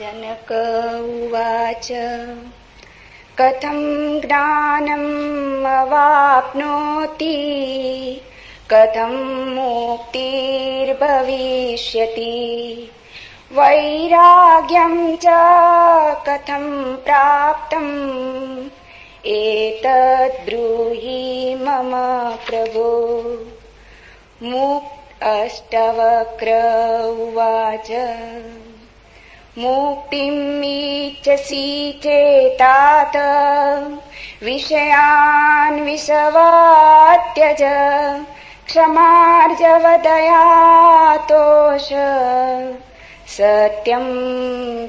जनक उवाच कथं ज्ञानम् अवाप्नोति कथं मुक्तिर्भविष्यति वैराग्यं च कथं प्राप्तम् एतद् ब्रूहि मम प्रभो। अष्टवक्र उवाच मुक्तिमीच्छसि चेतात विषयान् विषवात्यज क्षमार्जवदया तोष सत्यं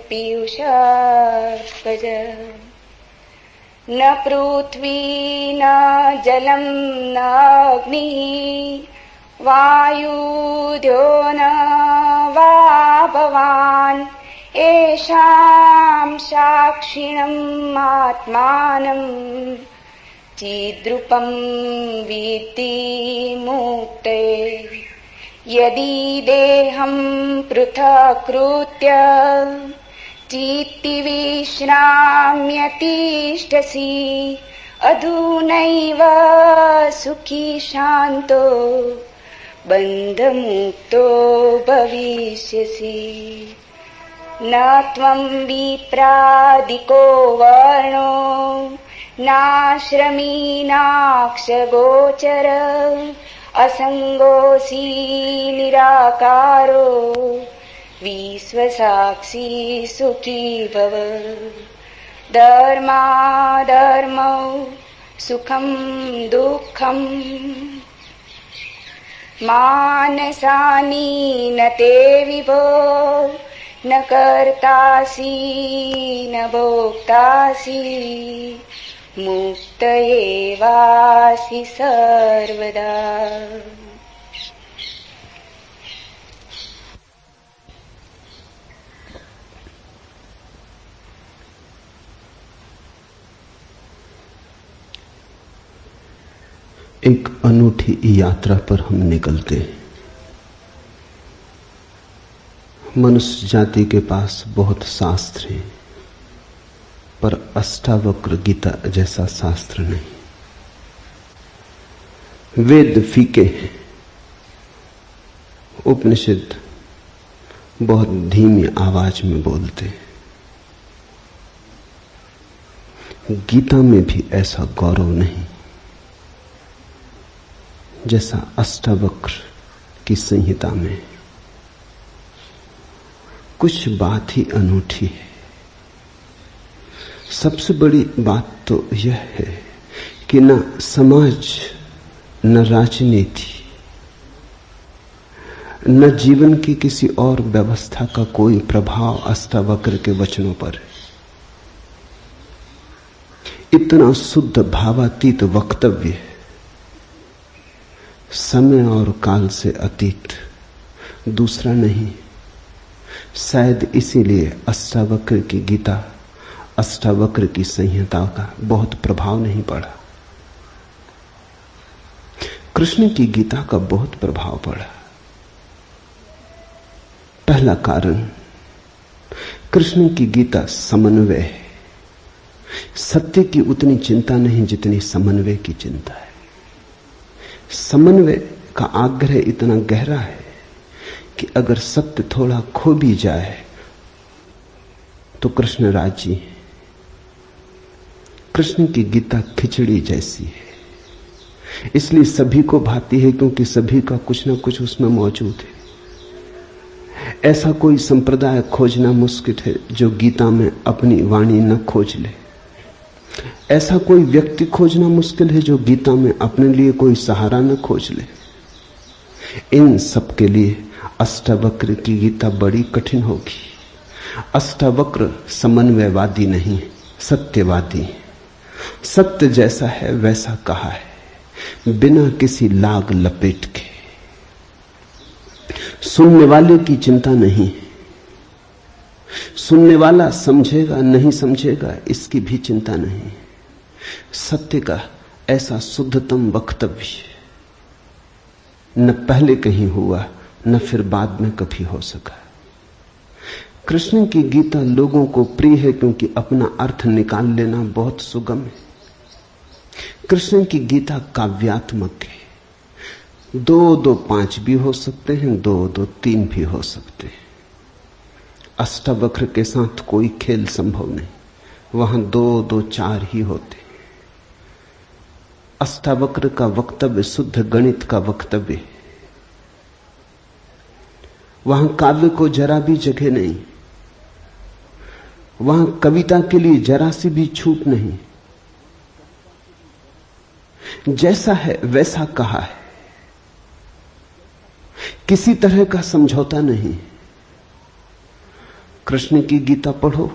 पीयूषार्कज। न पृथ्वी न जलं न अग्निः वायुद्यो न वा भवान् येषां साक्षिणम् आत्मानं चिद्रूपं विद्धि मुक्ते। यदि देहं पृथक्कृत्य चित्ति विश्राम्यतिष्ठसि अधुनैव सुखी शान्तो बन्धमुक्तो भविष्यसि। न त्वं विप्रादिको वर्णो नाश्रमी नाक्षगोचर असङ्गोऽसि निराकारो विश्वसाक्षी सुखी भव। धर्माधर्मौ सुखं दुःखं मानसानि न ते विभो न कर्तासि न भोक्तासि मुक्त एवासि सर्वदा। एक अनूठी यात्रा पर हम निकलते हैं। मनुष्य जाति के पास बहुत शास्त्र हैं, पर अष्टावक्र गीता जैसा शास्त्र नहीं। वेद फीके हैं, उपनिषद बहुत धीमी आवाज में बोलते हैं। गीता में भी ऐसा गौरव नहीं जैसा अष्टावक्र की संहिता में। कुछ बात ही अनूठी है। सबसे बड़ी बात तो यह है कि न समाज, न राजनीति, न जीवन की किसी और व्यवस्था का कोई प्रभाव अष्टावक्र के वचनों पर है। इतना शुद्ध भावातीत वक्तव्य है, समय और काल से अतीत, दूसरा नहीं। शायद इसीलिए अष्टावक्र की गीता, अष्टावक्र की संहिता का बहुत प्रभाव नहीं पड़ा। कृष्ण की गीता का बहुत प्रभाव पड़ा। पहला कारण, कृष्ण की गीता समन्वय है। सत्य की उतनी चिंता नहीं जितनी समन्वय की चिंता है। समन्वय का आग्रह इतना गहरा है कि अगर सत्य थोड़ा खो भी जाए तो कृष्ण राजी है। कृष्ण की गीता खिचड़ी जैसी है, इसलिए सभी को भाती है, क्योंकि सभी का कुछ ना कुछ उसमें मौजूद है। ऐसा कोई संप्रदाय खोजना मुश्किल है जो गीता में अपनी वाणी न खोज ले। ऐसा कोई व्यक्ति खोजना मुश्किल है जो गीता में अपने लिए कोई सहारा न खोज ले। इन सब के लिए अष्टावक्र की गीता बड़ी कठिन होगी। अष्टावक्र समन्वयवादी नहीं, सत्यवादी है। सत्य जैसा है वैसा कहा है, बिना किसी लाग लपेट के। सुनने वाले की चिंता नहीं, सुनने वाला समझेगा नहीं समझेगा इसकी भी चिंता नहीं। सत्य का ऐसा शुद्धतम वक्तव्य न पहले कहीं हुआ न फिर बाद में कभी हो सका। कृष्ण की गीता लोगों को प्रिय है क्योंकि अपना अर्थ निकाल लेना बहुत सुगम है। कृष्ण की गीता काव्यात्मक है। 2 2 5 भी हो सकते हैं, 2 2 3 भी हो सकते हैं। अष्टावक्र के साथ कोई खेल संभव नहीं, वहां 2 2 4 ही होते। अष्टावक्र का वक्तव्य शुद्ध गणित का वक्तव्य, वहां काव्य को जरा भी जगह नहीं, वहां कविता के लिए जरा सी भी छूट नहीं। जैसा है वैसा कहा है, किसी तरह का समझौता नहीं। कृष्ण की गीता पढ़ो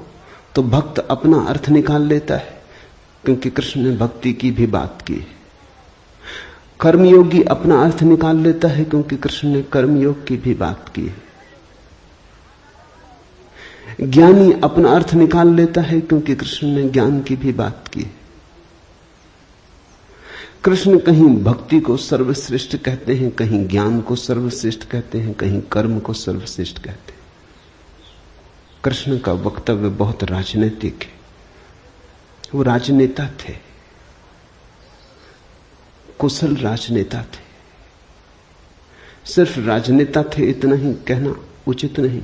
तो भक्त अपना अर्थ निकाल लेता है, क्योंकि कृष्ण ने भक्ति की भी बात की। कर्मयोगी अपना अर्थ निकाल लेता है, क्योंकि कृष्ण ने कर्मयोग की भी बात की है। ज्ञानी अपना अर्थ निकाल लेता है, क्योंकि कृष्ण ने ज्ञान की भी बात की है। कृष्ण कहीं भक्ति को सर्वश्रेष्ठ कहते हैं, कहीं ज्ञान को सर्वश्रेष्ठ कहते हैं, कहीं कर्म को सर्वश्रेष्ठ कहते हैं। कृष्ण का वक्तव्य बहुत राजनीतिक है। वो राजनेता थे, कुशल राजनेता थे। सिर्फ राजनेता थे इतना ही कहना उचित नहीं,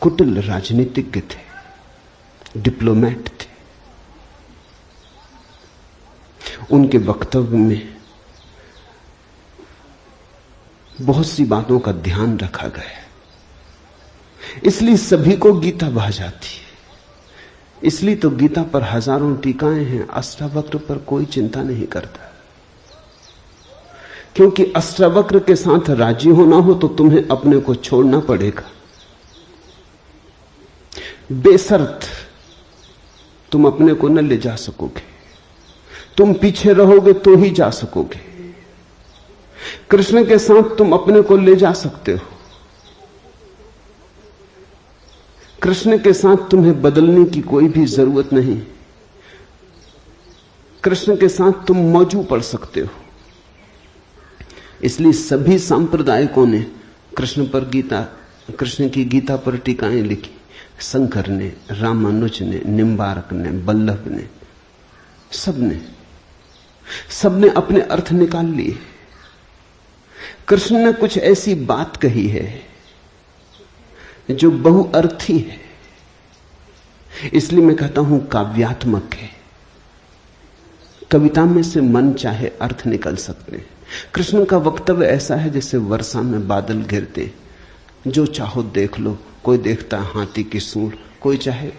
कुटिल राजनीतिज्ञ थे, डिप्लोमेट थे। उनके वक्तव्य में बहुत सी बातों का ध्यान रखा गया, इसलिए सभी को गीता भा जाती है। इसलिए तो गीता पर हजारों टीकाएं हैं, अष्टावक्र पर कोई चिंता नहीं करता, क्योंकि अष्टावक्र के साथ राजी होना हो तो तुम्हें अपने को छोड़ना पड़ेगा। बेशर्त तुम अपने को न ले जा सकोगे, तुम पीछे रहोगे तो ही जा सकोगे। कृष्ण के साथ तुम अपने को ले जा सकते हो। कृष्ण के साथ तुम्हें बदलने की कोई भी जरूरत नहीं। कृष्ण के साथ तुम मौजू पड़ सकते हो। इसलिए सभी सांप्रदायिकों ने कृष्ण की गीता पर टीकाएं लिखी। शंकर ने, रामानुज ने, निम्बारक ने, बल्लभ ने, सबने अपने अर्थ निकाल लिए। कृष्ण ने कुछ ऐसी बात कही है जो बहुअर्थी है, इसलिए मैं कहता हूं काव्यात्मक है। कविता में से मन चाहे अर्थ निकल सकते हैं। कृष्ण का वक्तव्य ऐसा है जैसे वर्षा में बादल गिरते, जो चाहो देख लो। कोई देखता हाथी की सूंड, कोई चाहे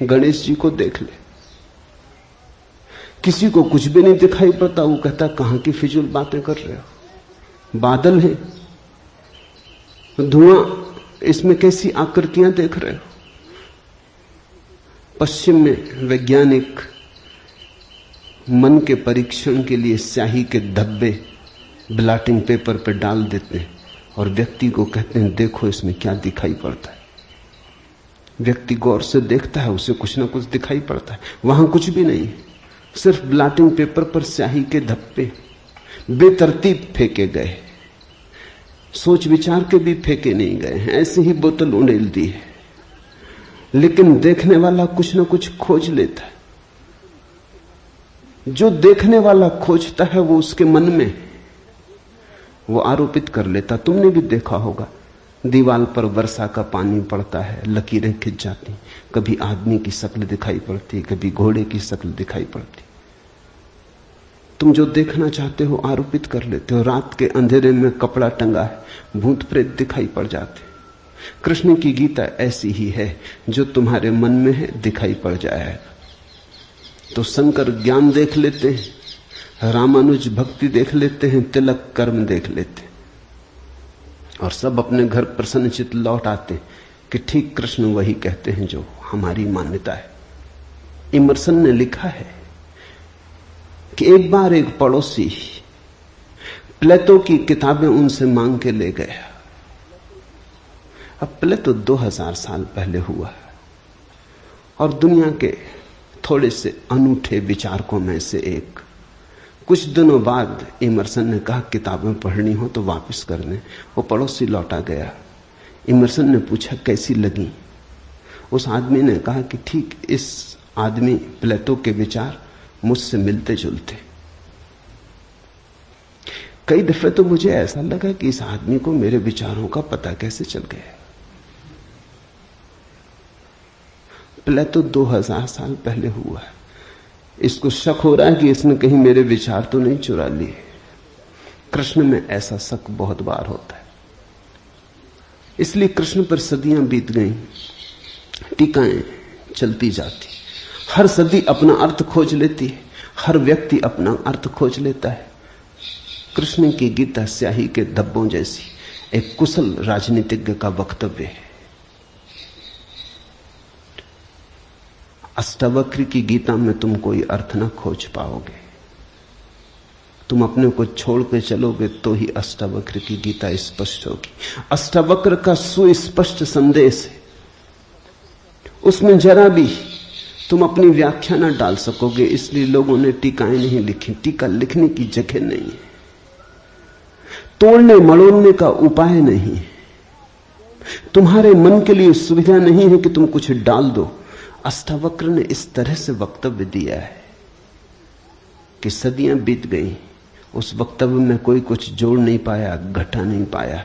गणेश जी को देख ले। किसी को कुछ भी नहीं दिखाई पड़ता, वो कहता कहां की फिजूल बातें कर रहे हो। बादल है, धुआं, इसमें कैसी आकृतियां देख रहे हो। पश्चिम में वैज्ञानिक मन के परीक्षण के लिए स्याही के धब्बे ब्लॉटिंग पेपर पर डाल देते हैं और व्यक्ति को कहते हैं देखो इसमें क्या दिखाई पड़ता है। व्यक्ति गौर से देखता है, उसे कुछ ना कुछ दिखाई पड़ता है। वहां कुछ भी नहीं, सिर्फ ब्लॉटिंग पेपर पर स्याही के धब्बे बेतरतीब फेंके गए, सोच विचार के भी फेंके नहीं गए हैं, ऐसे ही बोतल उड़ेल दी है। लेकिन देखने वाला कुछ ना कुछ खोज लेता है। जो देखने वाला खोजता है वो उसके मन में वो आरोपित कर लेता। तुमने भी देखा होगा, दीवार पर वर्षा का पानी पड़ता है, लकीरें खिंच जाती, कभी आदमी की शक्ल दिखाई पड़ती, कभी घोड़े की शक्ल दिखाई पड़ती। तुम जो देखना चाहते हो आरोपित कर लेते हो। रात के अंधेरे में कपड़ा टंगा है, भूत प्रेत दिखाई पड़ जाते। कृष्ण की गीता ऐसी ही है, जो तुम्हारे मन में है दिखाई पड़ जाएगा। तो शंकर ज्ञान देख लेते हैं, रामानुज भक्ति देख लेते हैं, तिलक कर्म देख लेते हैं, और सब अपने घर प्रसन्नचित्त लौट आते कि ठीक कृष्ण वही कहते हैं जो हमारी मान्यता है। इमर्सन ने लिखा है कि एक बार एक पड़ोसी प्लेटो की किताबें उनसे मांग के ले गया। अब प्लेटो 2000 साल पहले हुआ और दुनिया के थोड़े से अनूठे विचारकों में से एक। कुछ दिनों बाद इमर्सन ने कहा किताबें पढ़नी हो तो वापस करने। वो पड़ोसी लौटा गया। इमर्सन ने पूछा कैसी लगी। उस आदमी ने कहा कि ठीक, इस आदमी प्लेटो के विचार मुझसे मिलते जुलते। कई दफे तो मुझे ऐसा लगा कि इस आदमी को मेरे विचारों का पता कैसे चल गया। प्लेटो 2000 साल पहले हुआ है। इसको शक हो रहा है कि इसने कहीं मेरे विचार तो नहीं चुरा लिए। कृष्ण में ऐसा शक बहुत बार होता है, इसलिए कृष्ण पर सदियां बीत गईं, टीकाएं चलती जाती, हर सदी अपना अर्थ खोज लेती है, हर व्यक्ति अपना अर्थ खोज लेता है। कृष्ण की गीता स्याही के धब्बों जैसी एक कुशल राजनीतिज्ञ का वक्तव्य है। अष्टावक्र की गीता में तुम कोई अर्थ ना खोज पाओगे। तुम अपने को छोड़ के चलोगे तो ही अष्टावक्र की गीता स्पष्ट होगी। अष्टावक्र का सुस्पष्ट संदेश है, उसमें जरा भी तुम अपनी व्याख्या ना डाल सकोगे, इसलिए लोगों ने टीकाएं नहीं लिखी। टीका लिखने की जगह नहीं है, तोड़ने मड़ोड़ने का उपाय नहीं है, तुम्हारे मन के लिए सुविधा नहीं है कि तुम कुछ डाल दो। अष्टावक्र ने इस तरह से वक्तव्य दिया है कि सदियां बीत गई, उस वक्तव्य में कोई कुछ जोड़ नहीं पाया, घटा नहीं पाया।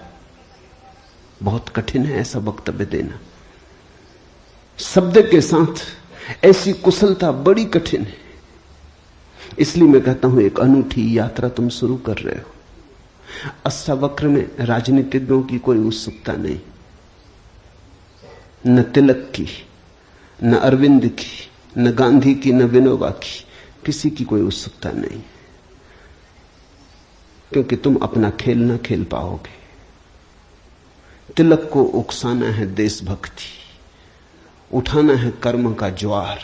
बहुत कठिन है ऐसा वक्तव्य देना, शब्द के साथ ऐसी कुशलता बड़ी कठिन है। इसलिए मैं कहता हूं एक अनूठी यात्रा तुम शुरू कर रहे हो। अष्टावक्र में राजनीतिज्ञों की कोई उत्सुकता नहीं, न तिलक की, न अरविंद की, न गांधी की, न विनोबा की, किसी की कोई उत्सुकता नहीं, क्योंकि तुम अपना खेल ना खेल पाओगे। तिलक को उकसाना है देशभक्ति, उठाना है कर्म का ज्वार।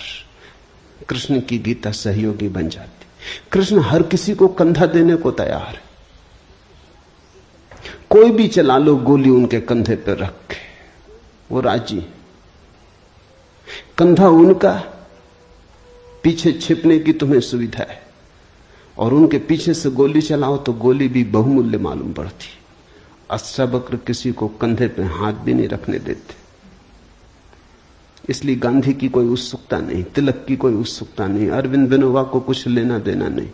कृष्ण की गीता सहयोगी बन जाती। कृष्ण हर किसी को कंधा देने को तैयार है। कोई भी चला लो गोली उनके कंधे पर रख के, वो राजी। कंधा उनका, पीछे छिपने की तुम्हें सुविधा है, और उनके पीछे से गोली चलाओ तो गोली भी बहुमूल्य मालूम पड़ती। अष्टावक्र किसी को कंधे पे हाथ भी नहीं रखने देते। इसलिए गांधी की कोई उत्सुकता नहीं, तिलक की कोई उत्सुकता नहीं, अरविंद विनोबा को कुछ लेना देना नहीं,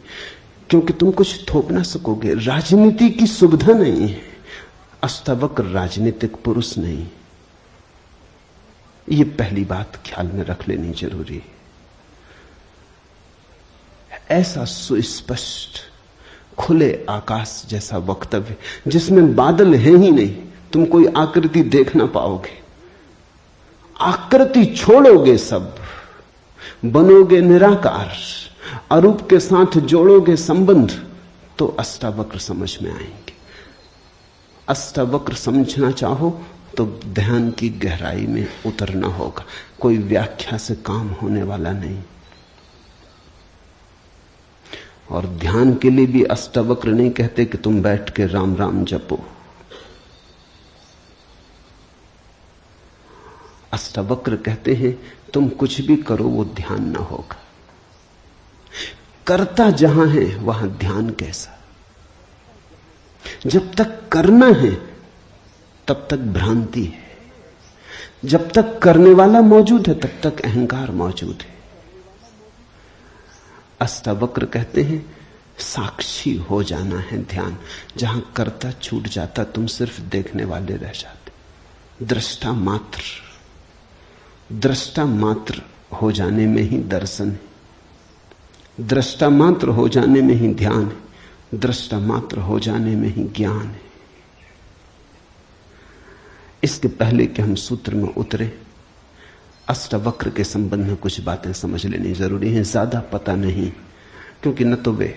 क्योंकि तुम कुछ थोप ना सकोगे। राजनीति की सुविधा नहीं है। अष्टावक्र राजनीतिक पुरुष नहीं। ये पहली बात ख्याल में रख लेनी जरूरी है। ऐसा सुस्पष्ट खुले आकाश जैसा वक्तव्य जिसमें बादल है ही नहीं, तुम कोई आकृति देख ना पाओगे। आकृति छोड़ोगे, सब बनोगे निराकार, अरूप के साथ जोड़ोगे संबंध, तो अष्टावक्र समझ में आएंगे। अष्टावक्र समझना चाहो तो ध्यान की गहराई में उतरना होगा। कोई व्याख्या से काम होने वाला नहीं। और ध्यान के लिए भी अष्टावक्र नहीं कहते कि तुम बैठ के राम राम जपो। अष्टावक्र कहते हैं तुम कुछ भी करो वो ध्यान ना होगा। करता जहां है वहां ध्यान कैसा? जब तक करना है तब तक भ्रांति है, जब तक करने वाला मौजूद है तब तक अहंकार मौजूद है। अष्टावक्र कहते हैं साक्षी हो जाना है ध्यान। जहां कर्ता छूट जाता तुम सिर्फ देखने वाले रह जाते। दृष्टा मात्र, दृष्टा मात्र हो जाने में ही दर्शन है, दृष्टा मात्र हो जाने में ही ध्यान है, दृष्टा मात्र हो जाने में ही ज्ञान है। इसके पहले कि हम सूत्र में उतरे, अष्टावक्र के संबंध में कुछ बातें समझ लेनी जरूरी है। ज्यादा पता नहीं, क्योंकि न तो वे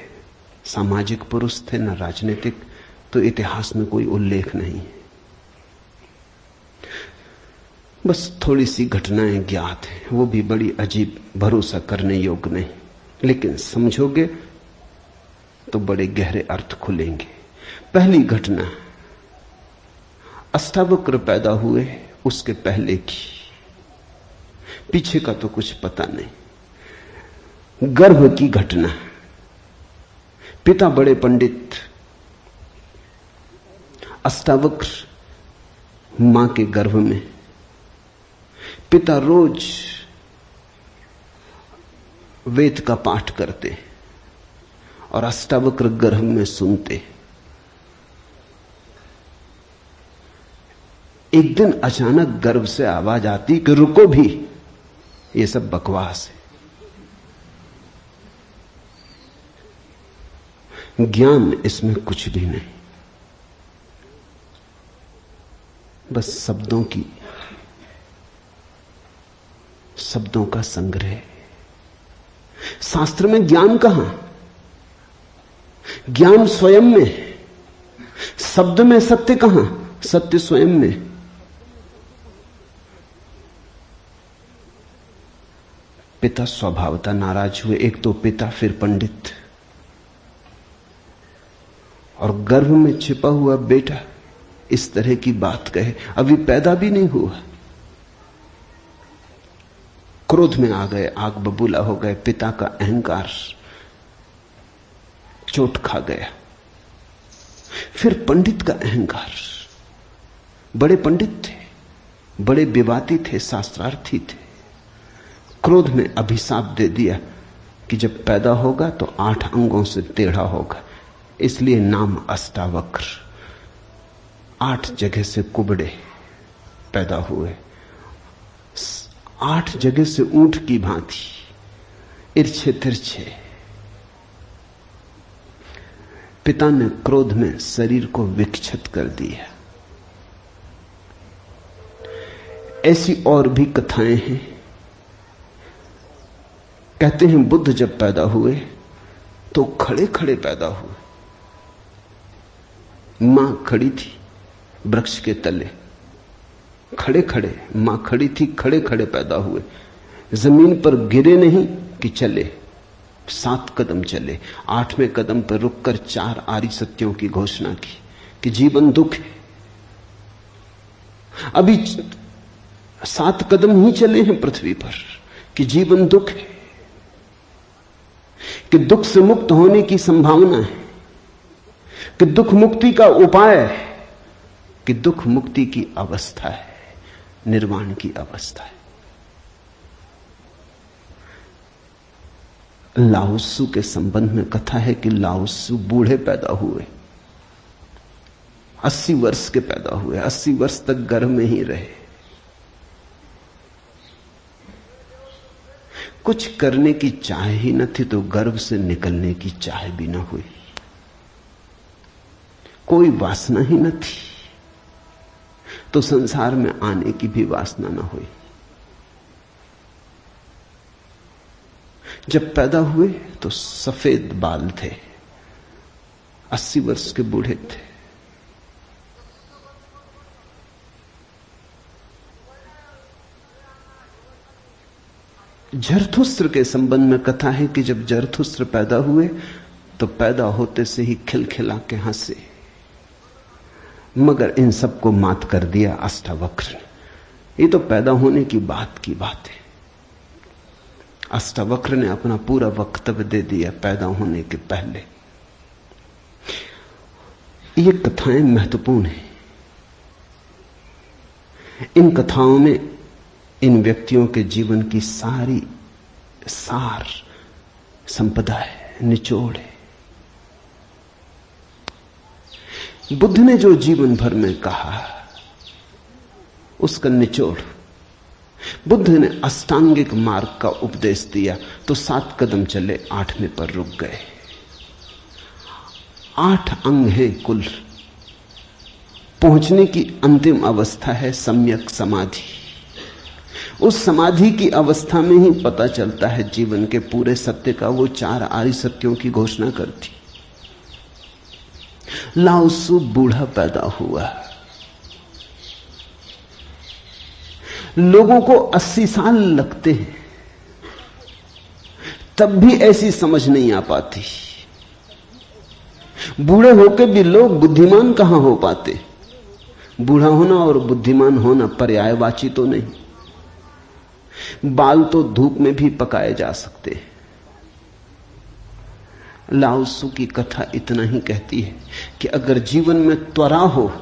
सामाजिक पुरुष थे न राजनीतिक, तो इतिहास में कोई उल्लेख नहीं है। बस थोड़ी सी घटनाएं ज्ञात हैं, वो भी बड़ी अजीब, भरोसा करने योग्य नहीं, लेकिन समझोगे तो बड़े गहरे अर्थ खुलेंगे। पहली घटना अष्टावक्र पैदा हुए उसके पहले की, पीछे का तो कुछ पता नहीं। गर्भ की घटना। पिता बड़े पंडित, अष्टावक्र मां के गर्भ में पिता रोज वेद का पाठ करते और अष्टावक्र गर्भ में सुनते। एक दिन अचानक गर्भ से आवाज आती कि रुको भी, ये सब बकवास है। ज्ञान इसमें कुछ भी नहीं, बस शब्दों का संग्रह। शास्त्र में ज्ञान कहां? ज्ञान स्वयं में। शब्द में सत्य कहां? सत्य स्वयं में। पिता स्वभावतः नाराज हुए। एक तो पिता, फिर पंडित, और गर्भ में छिपा हुआ बेटा इस तरह की बात कहे, अभी पैदा भी नहीं हुआ। क्रोध में आ गए, आग बबूला हो गए। पिता का अहंकार चोट खा गया। फिर पंडित का अहंकार। बड़े पंडित थे, बड़े विवादी थे, शास्त्रार्थी थे। क्रोध में अभिशाप दे दिया कि जब पैदा होगा तो 8 अंगों से टेढ़ा होगा, इसलिए नाम अष्टावक्र। 8 जगह से कुबड़े पैदा हुए, 8 जगह से ऊंट की भांति इर्छे तिरछे। पिता ने क्रोध में शरीर को विक्षत कर दिया। ऐसी और भी कथाएं हैं। कहते हैं बुद्ध जब पैदा हुए तो खड़े खड़े पैदा हुए। मां खड़ी थी वृक्ष के तले, खड़े खड़े मां खड़ी थी, खड़े खड़े पैदा हुए। जमीन पर गिरे नहीं कि चले, 7 कदम चले। 8वें कदम पर रुककर 4 आर्य सत्यों की घोषणा की कि जीवन दुख है। अभी 7 कदम ही चले हैं पृथ्वी पर कि जीवन दुख है, कि दुख से मुक्त होने की संभावना है, कि दुख मुक्ति का उपाय है, कि दुख मुक्ति की अवस्था है, निर्वाण की अवस्था है। लाओत्सु के संबंध में कथा है कि लाओत्सु बूढ़े पैदा हुए, 80 वर्ष के पैदा हुए, 80 वर्ष तक गर्भ में ही रहे। कुछ करने की चाह ही न थी तो गर्भ से निकलने की चाह भी न हुई। कोई वासना ही न थी तो संसार में आने की भी वासना न हुई। जब पैदा हुए तो सफेद बाल थे, 80 वर्ष के बूढ़े थे। जरथुस्त्र के संबंध में कथा है कि जब जरथुस्त्र पैदा हुए तो पैदा होते से ही खिलखिला के हंसे, मगर इन सबको मात कर दिया अष्टावक्र। ये तो पैदा होने की बात है। अष्टावक्र ने अपना पूरा वक्तव्य दे दिया पैदा होने के पहले। ये कथाएं महत्वपूर्ण हैं। इन कथाओं में इन व्यक्तियों के जीवन की सारी सार संपदा है, निचोड़ है। बुद्ध ने जो जीवन भर में कहा उसका निचोड़। बुद्ध ने अष्टांगिक मार्ग का उपदेश दिया तो 7 कदम चले, 8वें पर रुक गए। 8 अंग हैं कुल। पहुंचने की अंतिम अवस्था है सम्यक समाधि। उस समाधि की अवस्था में ही पता चलता है जीवन के पूरे सत्य का। वो 4 आर्य सत्यों की घोषणा करती। लाओत्सु बूढ़ा पैदा हुआ। लोगों को 80 साल लगते हैं, तब भी ऐसी समझ नहीं आ पाती। बूढ़े होकर भी लोग बुद्धिमान कहां हो पाते। बूढ़ा होना और बुद्धिमान होना पर्यायवाची तो नहीं। बाल तो धूप में भी पकाए जा सकते हैं। लाओत्सु की कथा इतना ही कहती है कि अगर जीवन में त्वरा हो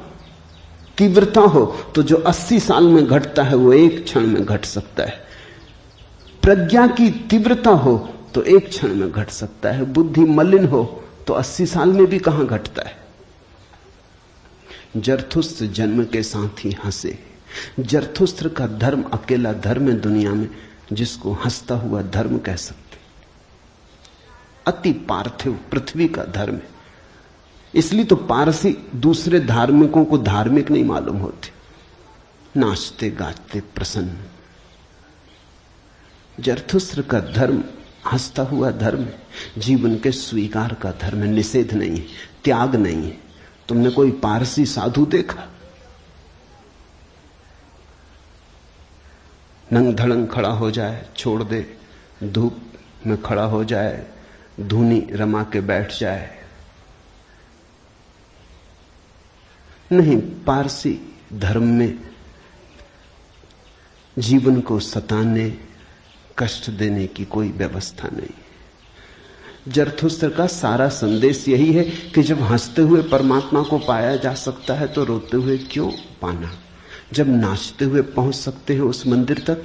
तीव्रता हो तो जो 80 साल में घटता है वो एक क्षण में घट सकता है। प्रज्ञा की तीव्रता हो तो एक क्षण में घट सकता है। बुद्धि मलिन हो तो 80 साल में भी कहां घटता है। जरथुस्त्र जन्म के साथ ही हंसे। जरथुस्त्र का धर्म अकेला धर्म है दुनिया में जिसको हंसता हुआ धर्म कह सकते। अति पार्थिव पृथ्वी का धर्म है। इसलिए तो पारसी दूसरे धार्मिकों को धार्मिक नहीं मालूम होते, नाचते गाते प्रसन्न। जरथुस्त्र का धर्म हंसता हुआ धर्म है, जीवन के स्वीकार का धर्म है, निषेध नहीं है, त्याग नहीं है। तुमने कोई पारसी साधु देखा? नंग धड़ंग खड़ा हो जाए, छोड़ दे, धूप में खड़ा हो जाए, धूनी रमा के बैठ जाए? नहीं, पारसी धर्म में जीवन को सताने, कष्ट देने की कोई व्यवस्था नहीं। जरथुस्त्र का सारा संदेश यही है कि जब हंसते हुए परमात्मा को पाया जा सकता है तो रोते हुए क्यों पाना। जब नाचते हुए पहुंच सकते हैं उस मंदिर तक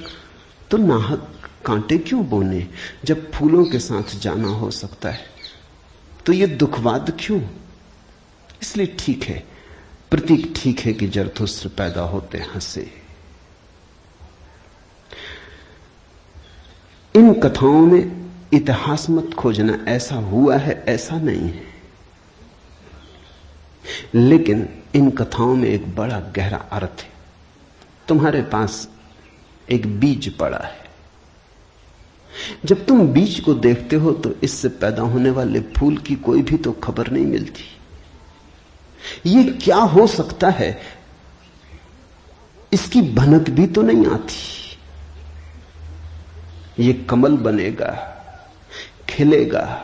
तो नाहक कांटे क्यों बोने। जब फूलों के साथ जाना हो सकता है तो ये दुखवाद क्यों। इसलिए ठीक है, प्रतीक ठीक है कि जरथुस्त्र पैदा होते हंसे। इन कथाओं में इतिहास मत खोजना, ऐसा हुआ है ऐसा नहीं है, लेकिन इन कथाओं में एक बड़ा गहरा अर्थ है। तुम्हारे पास एक बीज पड़ा है, जब तुम बीज को देखते हो तो इससे पैदा होने वाले फूल की कोई भी तो खबर नहीं मिलती। ये क्या हो सकता है इसकी भनक भी तो नहीं आती। ये कमल बनेगा, खिलेगा,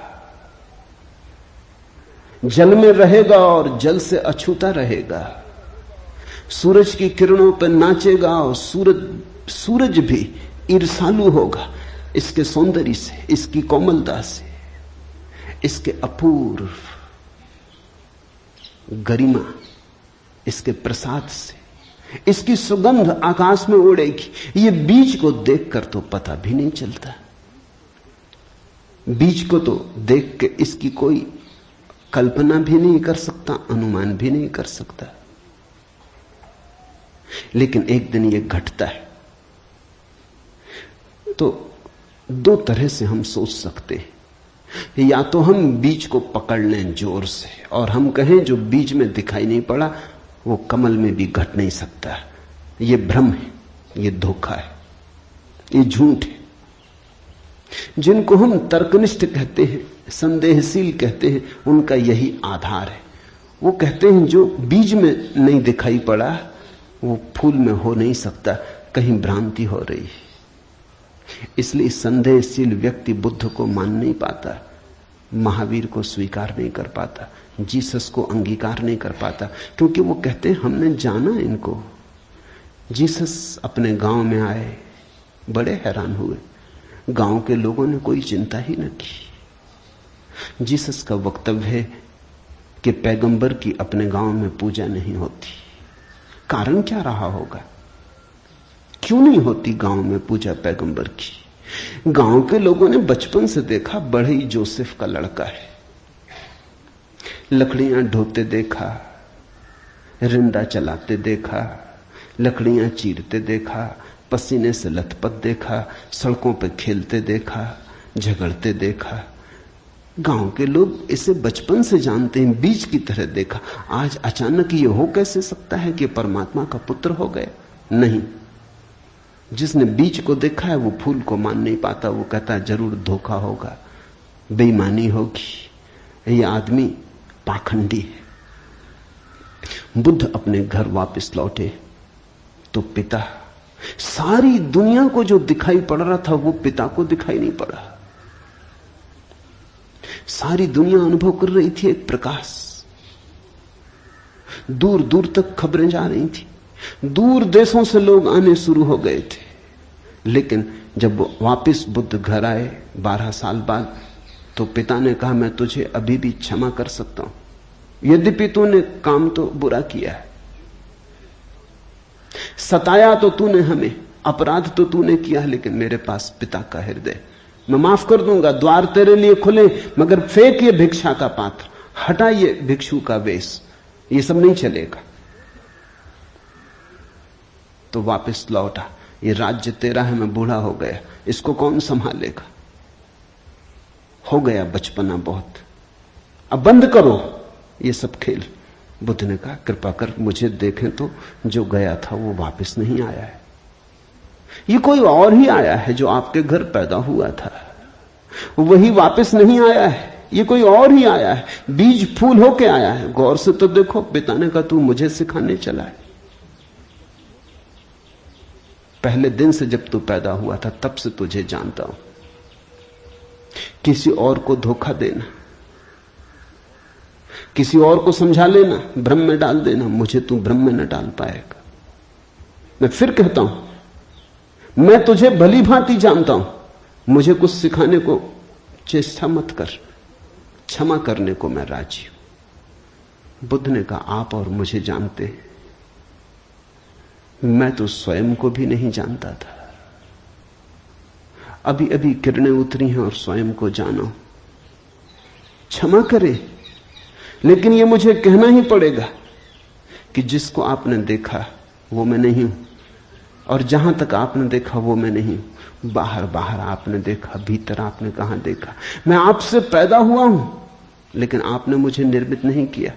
जल में रहेगा और जल से अछूता रहेगा, सूरज की किरणों पर नाचेगा और सूरज भी ईर्ष्यालु होगा इसके सौंदर्य से, इसकी कोमलता से, इसके अपूर्व गरिमा, इसके प्रसाद से, इसकी सुगंध आकाश में उड़ेगी। ये बीज को देखकर तो पता भी नहीं चलता। बीज को तो देख के इसकी कोई कल्पना भी नहीं कर सकता, अनुमान भी नहीं कर सकता। लेकिन एक दिन ये घटता है तो दो तरह से हम सोच सकते हैं। या तो हम बीज को पकड़ लें जोर से और हम कहें जो बीज में दिखाई नहीं पड़ा वो कमल में भी घट नहीं सकता। ये भ्रम है, ये धोखा है, ये झूठ है। जिनको हम तर्कनिष्ठ कहते हैं, संदेहशील कहते हैं, उनका यही आधार है। वो कहते हैं जो बीज में नहीं दिखाई पड़ा वो फूल में हो नहीं सकता, कहीं भ्रांति हो रही है। इसलिए संदेहशील व्यक्ति बुद्ध को मान नहीं पाता, महावीर को स्वीकार नहीं कर पाता, जीसस को अंगीकार नहीं कर पाता, क्योंकि वो कहते हैं हमने जाना इनको। जीसस अपने गांव में आए, बड़े हैरान हुए, गांव के लोगों ने कोई चिंता ही न की। जीसस का वक्तव्य है कि पैगंबर की अपने गांव में पूजा नहीं होती। कारण क्या रहा होगा, क्यों नहीं होती गांव में पूजा पैगंबर की? गांव के लोगों ने बचपन से देखा, बड़े ही जोसेफ का लड़का है, लकड़ियां ढोते देखा, रिंदा चलाते देखा, लकड़ियां चीरते देखा, पसीने से लथपथ देखा, सड़कों पर खेलते देखा, झगड़ते देखा। गांव के लोग इसे बचपन से जानते हैं, बीज की तरह देखा। आज अचानक ये हो कैसे सकता है कि परमात्मा का पुत्र हो गए? नहीं, जिसने बीज को देखा है वो फूल को मान नहीं पाता। वो कहता है जरूर धोखा होगा, बेईमानी होगी, ये आदमी पाखंडी है। बुद्ध अपने घर वापस लौटे तो पिता, सारी दुनिया को जो दिखाई पड़ रहा था वो पिता को दिखाई नहीं पड़ा। सारी दुनिया अनुभव कर रही थी एक प्रकाश, दूर दूर तक खबरें जा रही थी, दूर देशों से लोग आने शुरू हो गए थे। लेकिन जब वो वापस बुद्ध घर आए 12 साल बाद, तो पिता ने कहा मैं तुझे अभी भी क्षमा कर सकता हूं, यद्यपि तूने काम तो बुरा किया है, सताया तो तूने हमें, अपराध तो तूने किया, लेकिन मेरे पास पिता का हृदय, मैं माफ कर दूंगा, द्वार तेरे लिए खुले, मगर फेंक ये भिक्षा का पात्र, हटा ये भिक्षु का वेश, ये सब नहीं चलेगा। तो वापस लौटा, ये राज्य तेरा है, मैं बूढ़ा हो गया, इसको कौन संभालेगा? हो गया बचपना बहुत, अब बंद करो ये सब खेल। बुद्ध ने कहा, कृपा कर मुझे देखें तो, जो गया था वो वापस नहीं आया है, ये कोई और ही आया है जो आपके घर पैदा हुआ था, वही वापस नहीं आया है, ये कोई और ही आया है, बीज फूल होके आया है। गौर से तो देखो, पिता ने कहा तू मुझे सिखाने चला है। पहले दिन से जब तू पैदा हुआ था तब से तुझे जानता हूं। किसी और को धोखा देना, किसी और को समझा लेना, भ्रम में डाल देना, मुझे तू भ्रम में न डाल पाएगा। मैं फिर कहता हूं, मैं तुझे भली भांति जानता हूं, मुझे कुछ सिखाने को चेष्टा मत कर, क्षमा करने को मैं राजी हूं। बुद्ध ने कहा, आप और मुझे जानते हैं, मैं तो स्वयं को भी नहीं जानता था, अभी अभी किरणें उतरी हैं और स्वयं को जानो। क्षमा करे, लेकिन यह मुझे कहना ही पड़ेगा कि जिसको आपने देखा वो मैं नहीं हूं, और जहां तक आपने देखा वो मैं नहीं हूं। बाहर बाहर आपने देखा, भीतर आपने कहां देखा? मैं आपसे पैदा हुआ हूं, लेकिन आपने मुझे निर्मित नहीं किया।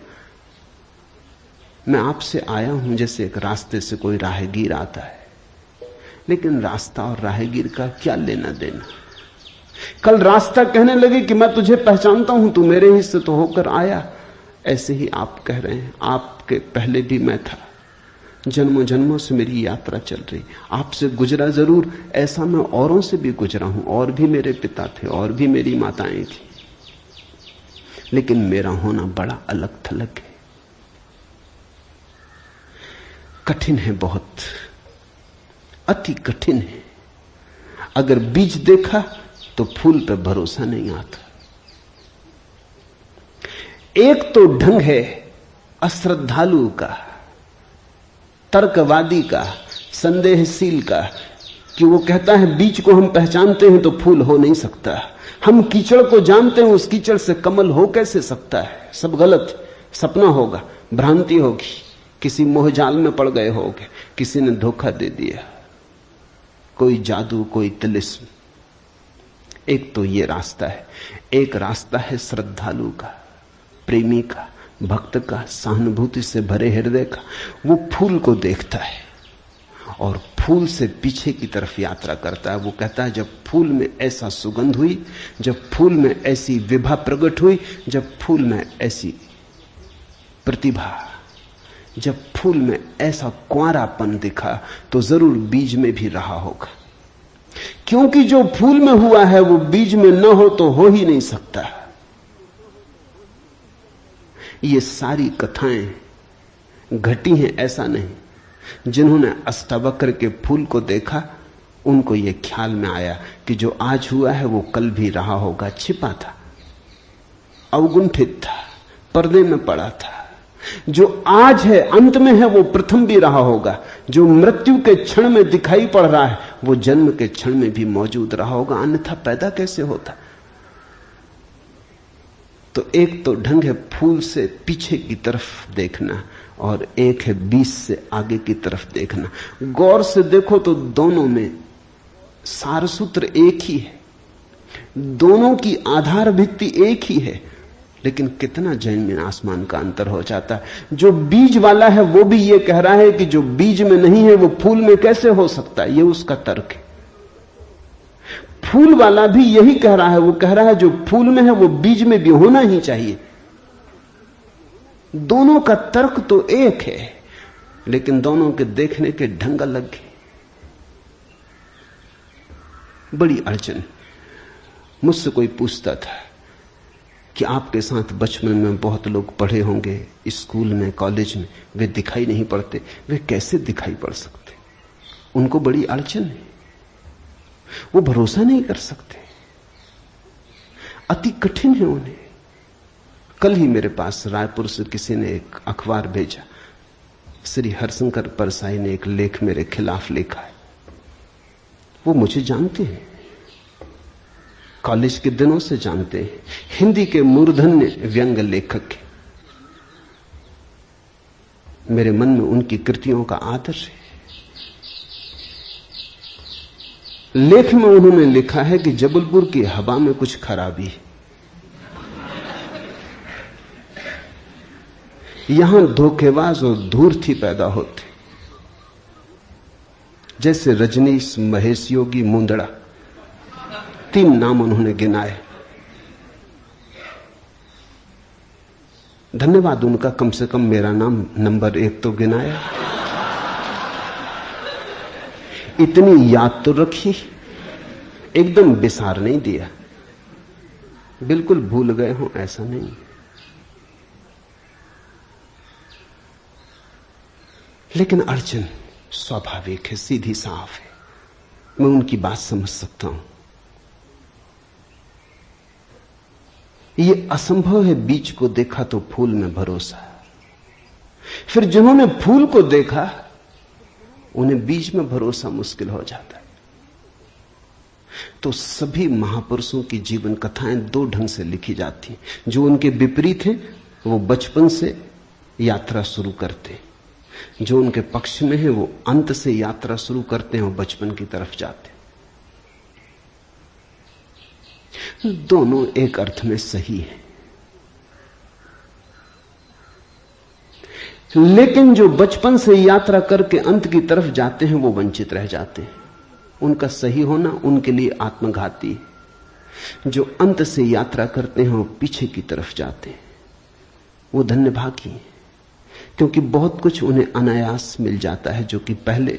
मैं आपसे आया हूं जैसे एक रास्ते से कोई राहगीर आता है, लेकिन रास्ता और राहगीर का क्या लेना देना? कल रास्ता कहने लगे कि मैं तुझे पहचानता हूं, तू मेरे ही से तो होकर आया। ऐसे ही आप कह रहे हैं, आपके पहले भी मैं था, जन्मों जन्मों से मेरी यात्रा चल रही, आपसे गुजरा जरूर, ऐसा मैं औरों से भी गुजरा हूं, और भी मेरे पिता थे, और भी मेरी माताएं थी, लेकिन मेरा होना बड़ा अलग थलग है, कठिन है, बहुत अति कठिन है। अगर बीज देखा तो फूल पे भरोसा नहीं आता। एक तो ढंग है अश्रद्धालु का, तर्कवादी का, संदेहशील का, कि वो कहता है बीज को हम पहचानते हैं तो फूल हो नहीं सकता, हम कीचड़ को जानते हैं, उस कीचड़ से कमल हो कैसे सकता है? सब गलत, सपना होगा, भ्रांति होगी, किसी मोहजाल में पड़ गए होगे, किसी ने धोखा दे दिया, कोई जादू, कोई तिलिस्म। एक तो ये रास्ता है, एक रास्ता है श्रद्धालु का, प्रेमी का, भक्त का, सहानुभूति से भरे हृदय का। वो फूल को देखता है और फूल से पीछे की तरफ यात्रा करता है। वो कहता है जब फूल में ऐसा सुगंध हुई, जब फूल में ऐसी विभा प्रकट हुई, जब फूल में ऐसी प्रतिभा, जब फूल में ऐसा कुंवारापन दिखा, तो जरूर बीज में भी रहा होगा, क्योंकि जो फूल में हुआ है वो बीज में न हो तो हो ही नहीं सकता। ये सारी कथाएं घटी हैं, ऐसा नहीं। जिन्होंने अष्टावक्र के फूल को देखा, उनको यह ख्याल में आया कि जो आज हुआ है वो कल भी रहा होगा, छिपा था, अवगुंठित था, पर्दे में पड़ा था। जो आज है, अंत में है, वो प्रथम भी रहा होगा। जो मृत्यु के क्षण में दिखाई पड़ रहा है, वो जन्म के क्षण में भी मौजूद रहा होगा, अन्यथा पैदा कैसे होता? तो एक तो ढंग है फूल से पीछे की तरफ देखना, और एक है बीज से आगे की तरफ देखना। गौर से देखो तो दोनों में सारसूत्र एक ही है, दोनों की आधार भित्ति एक ही है, लेकिन कितना जमीन आसमान का अंतर हो जाता है। जो बीज वाला है वो भी ये कह रहा है कि जो बीज में नहीं है वो फूल में कैसे हो सकता है, ये उसका तर्क है। फूल वाला भी यही कह रहा है, वो कह रहा है जो फूल में है वो बीज में भी होना ही चाहिए। दोनों का तर्क तो एक है, लेकिन दोनों के देखने के ढंग अलग है। बड़ी अड़चन। मुझसे कोई पूछता था कि आपके साथ बचपन में बहुत लोग पढ़े होंगे, स्कूल में, कॉलेज में, वे दिखाई नहीं पड़ते, वे कैसे दिखाई पड़ सकते? उनको बड़ी अड़चन है, वो भरोसा नहीं कर सकते, अति कठिन है उन्हें। कल ही मेरे पास रायपुर से किसी ने एक अखबार भेजा, श्री हरशंकर परसाई ने एक लेख मेरे खिलाफ लिखा है। वो मुझे जानते हैं, कॉलेज के दिनों से जानते हैं, हिंदी के मूर्धन्य व्यंग लेखक के। मेरे मन में उनकी कृतियों का आदर है। लेख में उन्होंने लिखा है कि जबलपुर की हवा में कुछ खराबी है। यहां धोखेबाज और धूर्ती पैदा होते, जैसे रजनीश, महेश योगी, मुंदड़ा, 3 नाम उन्होंने गिनाए। धन्यवाद उनका, कम से कम मेरा नाम नंबर 1 तो गिनाया। इतनी याद तो रखी, एकदम बिसार नहीं दिया, बिल्कुल भूल गए हो ऐसा नहीं। लेकिन अड़चन स्वाभाविक है, सीधी साफ है, मैं उनकी बात समझ सकता हूं। यह असंभव है बीज को देखा तो फूल में भरोसा। फिर जिन्होंने फूल को देखा उन्हें बीज में भरोसा मुश्किल हो जाता है। तो सभी महापुरुषों की जीवन कथाएं 2 ढंग से लिखी जाती हैं। जो उनके विपरीत हैं वो बचपन से यात्रा शुरू करते हैं, जो उनके पक्ष में है वो अंत से यात्रा शुरू करते हैं और बचपन की तरफ जाते हैं। दोनों एक अर्थ में सही है, लेकिन जो बचपन से यात्रा करके अंत की तरफ जाते हैं वो वंचित रह जाते हैं। उनका सही होना उनके लिए आत्मघाती है। जो अंत से यात्रा करते हैं वो पीछे की तरफ जाते हैं, वो धन्यभागी हैं, क्योंकि बहुत कुछ उन्हें अनायास मिल जाता है जो कि पहले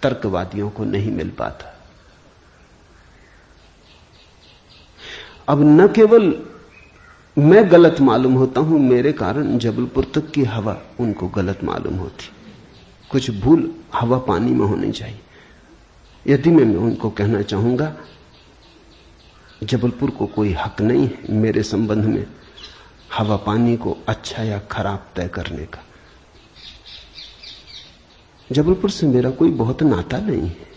तर्कवादियों को नहीं मिल पाता। अब न केवल मैं गलत मालूम होता हूं, मेरे कारण जबलपुर तक की हवा उनको गलत मालूम होती। कुछ भूल हवा पानी में होनी चाहिए। यदि मैं उनको कहना चाहूंगा जबलपुर को कोई हक नहीं है मेरे संबंध में हवा पानी को अच्छा या खराब तय करने का। जबलपुर से मेरा कोई बहुत नाता नहीं है।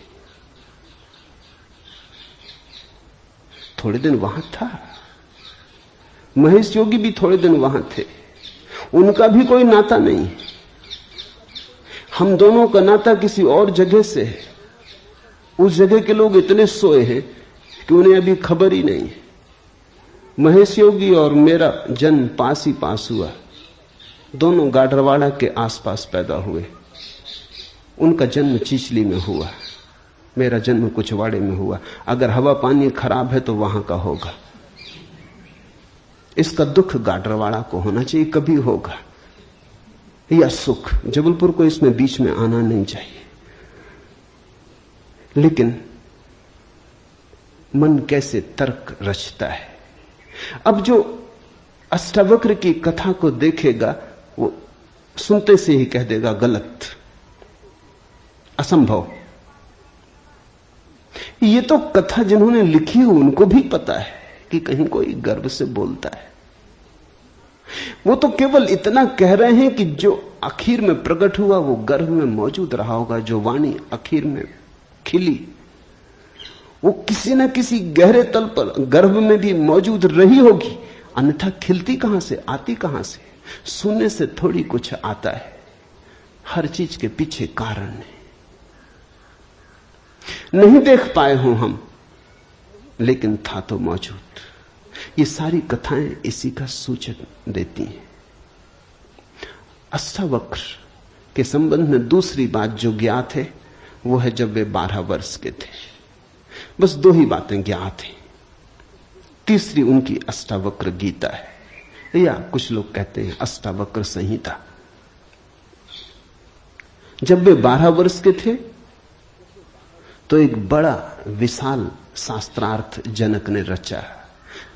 थोड़े दिन वहां था, महेश योगी भी थोड़े दिन वहां थे, उनका भी कोई नाता नहीं। हम दोनों का नाता किसी और जगह से है। उस जगह के लोग इतने सोए हैं कि उन्हें अभी खबर ही नहीं है। महेश योगी और मेरा जन्म पास ही पास हुआ, दोनों गाडरवाड़ा के आसपास पैदा हुए। उनका जन्म चिचली में हुआ, मेरा जन्म कुचवाड़े में हुआ। अगर हवा पानी खराब है तो वहां का होगा। इसका दुख गाडरवाड़ा को होना चाहिए, कभी होगा, या सुख। जबलपुर को इसमें बीच में आना नहीं चाहिए। लेकिन मन कैसे तर्क रचता है। अब जो अष्टावक्र की कथा को देखेगा वो सुनते से ही कह देगा गलत, असंभव। ये तो कथा जिन्होंने लिखी है उनको भी पता है कि कहीं कोई गर्व से बोलता है। वो तो केवल इतना कह रहे हैं कि जो आखिर में प्रकट हुआ वो गर्भ में मौजूद रहा होगा। जो वाणी आखिर में खिली वो किसी न किसी गहरे तल पर गर्भ में भी मौजूद रही होगी, अन्यथा खिलती कहां से, आती कहां से? सुनने से थोड़ी कुछ आता है, हर चीज के पीछे कारण है। नहीं देख पाए हो हम, लेकिन था तो मौजूद। ये सारी कथाएं इसी का सूचक देती हैं। अष्टावक्र के संबंध में दूसरी बात जो ज्ञात है वो है जब वे 12 वर्ष के थे। बस 2 ही बातें ज्ञात हैं। तीसरी उनकी अष्टावक्र गीता है, या कुछ लोग कहते हैं अष्टावक्र संहिता। जब वे 12 वर्ष के थे तो एक बड़ा विशाल शास्त्रार्थ जनक ने रचा।